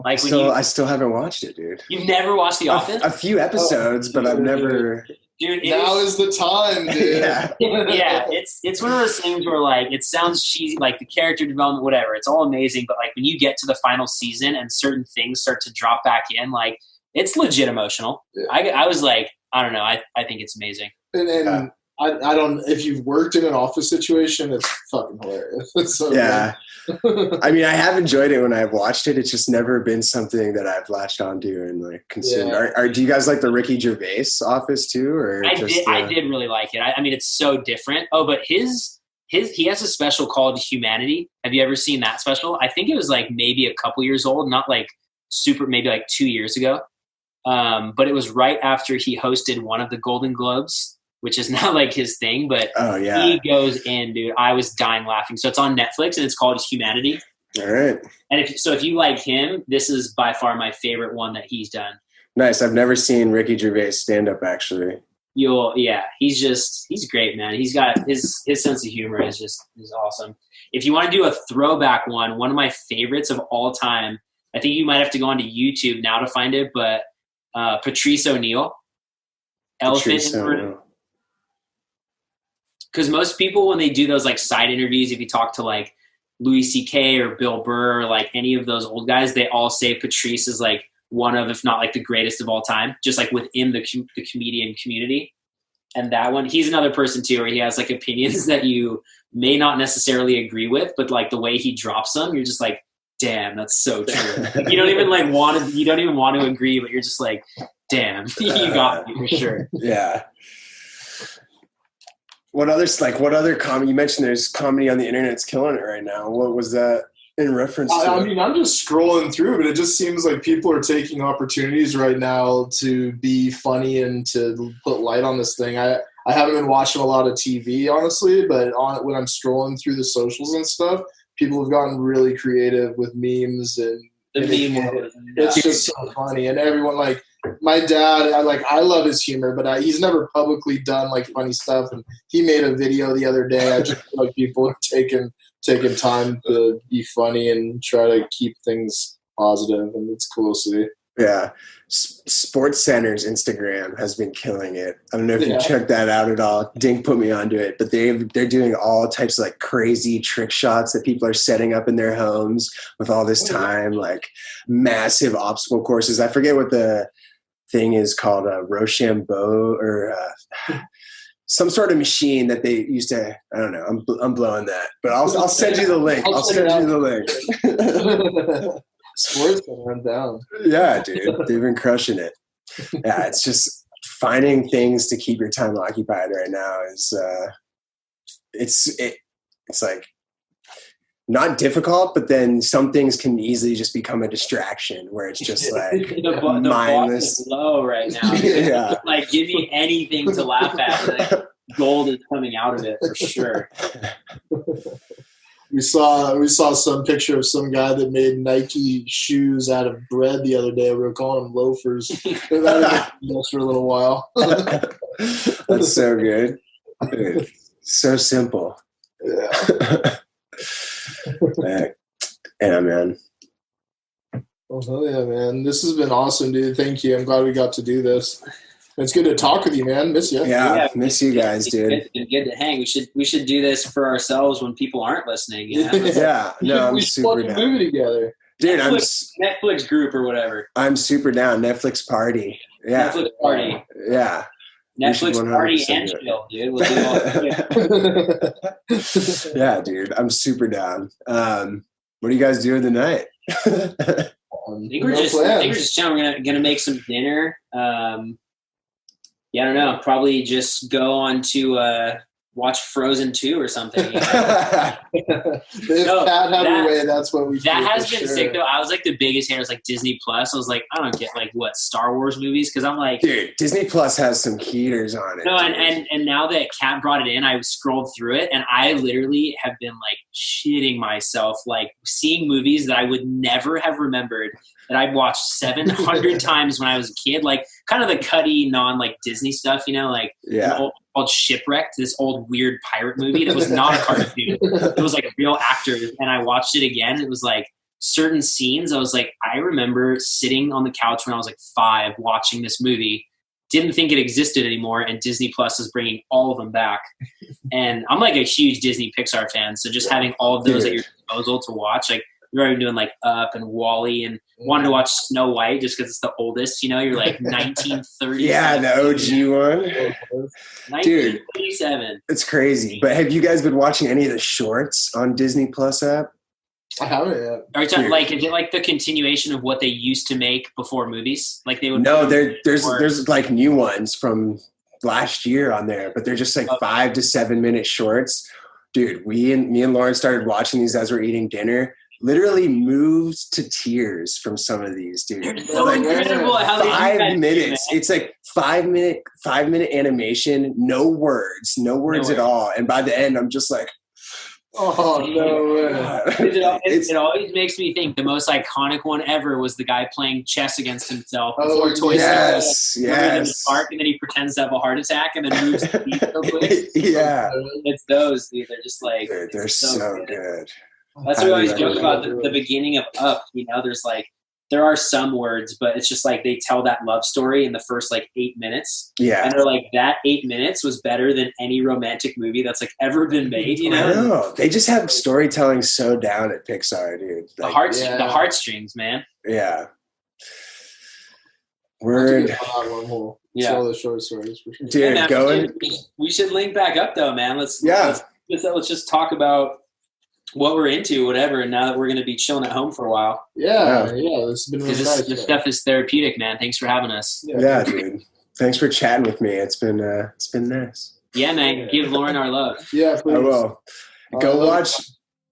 Like I still haven't watched it, dude. You've never watched The Office? A few episodes, but I've never. Dude, now is the time, dude. Yeah, it's one of those things where like it sounds cheesy, like the character development, whatever. It's all amazing, but like when you get to the final season and certain things start to drop back in, like it's legit emotional. Yeah. I was like, I don't know. I think it's amazing. And I don't. If you've worked in an office situation, it's fucking hilarious. It's so good. I mean, I have enjoyed it when I've watched it. It's just never been something that I've latched onto and like consumed. Yeah. Do you guys like the Ricky Gervais Office too? Or I did really like it. I mean, it's so different. Oh, but he has a special called Humanity. Have you ever seen that special? I think it was like maybe a couple years old, not like super, maybe like 2 years ago. But it was right after he hosted one of the Golden Globes, which is not like his thing, but he goes in, dude. I was dying laughing. So it's on Netflix and it's called Humanity. All right. And if you like him, this is by far my favorite one that he's done. Nice. I've never seen Ricky Gervais stand up actually. He's great, man. He's got his sense of humor is awesome. If you want to do a throwback one of my favorites of all time, I think you might have to go onto YouTube now to find it, but Patrice O'Neal. Because most people, when they do those like side interviews, if you talk to like Louis C.K. or Bill Burr or like any of those old guys, they all say Patrice is like one of, if not like the greatest of all time, just like within the comedian community. And that one, he's another person too, where he has like opinions that you may not necessarily agree with, but like the way he drops them, you're just like, damn, that's so true. You don't even want to agree, but you're just like, damn, you got me for sure. Yeah. What other comedy? You mentioned there's comedy on the internet that's killing it right now. What was that in reference to? I mean, I'm just scrolling through, but it just seems like people are taking opportunities right now to be funny and to put light on this thing. I haven't been watching a lot of TV, honestly, but when I'm scrolling through the socials and stuff, people have gotten really creative with memes and it's just so funny. And everyone, like my dad, I love his humor, but he's never publicly done like funny stuff. And he made a video the other day. I just feel like people are taking time to be funny and try to keep things positive, and it's cool to see. Yeah. Sports Center's Instagram has been killing it. I don't know if you checked that out at all. Dink put me onto it, but they're doing all types of like crazy trick shots that people are setting up in their homes with all this time, like massive obstacle courses. I forget what the thing is called, Rochambeau or some sort of machine that they used to. I don't know. I'm blowing that, but I'll send you the link. I'll send you the link. Sports can run down. Yeah, dude. They've been crushing it. Yeah, it's just finding things to keep your time occupied right now is it's like not difficult, but then some things can easily just become a distraction where it's just like the bar mindless. is low right now. Yeah. Like, give me anything to laugh at. Like, gold is coming out of it for sure. We saw some picture of some guy that made Nike shoes out of bread the other day. We were calling them loafers. That was for a little while. That's so good. Dude, so simple. Yeah. Yeah, man. Oh, hell yeah, man. This has been awesome, dude. Thank you. I'm glad we got to do this. It's good to talk with you, man. Miss you. Yeah, miss you guys, dude. It's been good to hang. We should do this for ourselves when people aren't listening. You know? Yeah, no, I'm we super should down. movie together. Dude, Netflix group or whatever. I'm super down. Netflix party. Yeah. Netflix party. Yeah. Netflix party 100% and do it. chill, dude. We'll do all Yeah, dude, I'm super down. What are you guys doing tonight? I think we're just chilling. We're gonna make some dinner. Yeah, I don't know. Probably just go on to watch Frozen 2 or something. You know? If Pat had her way, that's what we. That has been sick though. I was like the biggest hater. It's like Disney Plus. I was like, I don't get like what Star Wars movies because I'm like, dude, Disney Plus has some heaters on it. No, and now that Kat brought it in, I scrolled through it, and I literally have been like shitting myself, like seeing movies that I would never have remembered that I'd watched 700 times when I was a kid, like kind of the cutty non like Disney stuff, you know, like called Shipwrecked, this old weird pirate movie that was not a cartoon. It was like real actors, and I watched it again. It was like certain scenes. I was like, I remember sitting on the couch when I was like 5 watching this movie. Didn't think it existed anymore, and Disney Plus is bringing all of them back. And I'm like a huge Disney Pixar fan, so just having all of those at your disposal to watch, like you're already doing like Up and Wall-E, and wanted to watch Snow White just because it's the oldest. You know, you're like 1930. Yeah, the OG one. 1937. It's crazy. But have you guys been watching any of the shorts on Disney Plus app? I haven't yet. Are you talking, like, is it like the continuation of what they used to make before movies? Like they would. No, there's like new ones from last year on there, but they're just like 5 to 7 minute shorts. Dude, me and Lauren started watching these as we're eating dinner. Literally moved to tears from some of these, dude. They're so like, incredible how they 5 minutes. It's like 5 minute animation, no words at all. And by the end, I'm just like, oh no way! It always makes me think the most iconic one ever was the guy playing chess against himself before Toy Story. Yes. In the park, and then he pretends to have a heart attack and then moves the beat so quick. Yeah, it's those, dude. They're just like, dude, they're so good. That's what we always joke about the beginning of Up. You know, there are some words, but it's just like they tell that love story in the first like 8 minutes. Yeah. And they're like, that 8 minutes was better than any romantic movie that's like ever been made, you know? I know. They just have storytelling so down at Pixar, dude. Like, the heartstrings, man. Yeah. Word. Yeah. All the short stories for sure. Dude, man, we should link back up though, man. Let's just talk about what we're into, whatever. And now that we're going to be chilling at home for a while. Yeah. This has been really nice. This stuff is therapeutic, man. Thanks for having us. Yeah, dude. Thanks for chatting with me. It's been nice. Yeah, man. Give Lauren our love. Yeah, please. I will. Go watch.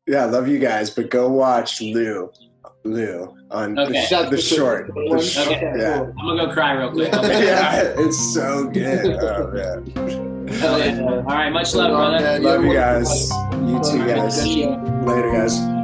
Yeah, I love you guys, but go watch Lou on the short. Yeah. I'm gonna go cry real quick. Yeah, it's so good. Oh man. Hell yeah. All right, much love, brother. Love you guys. You too, guys. Later, guys.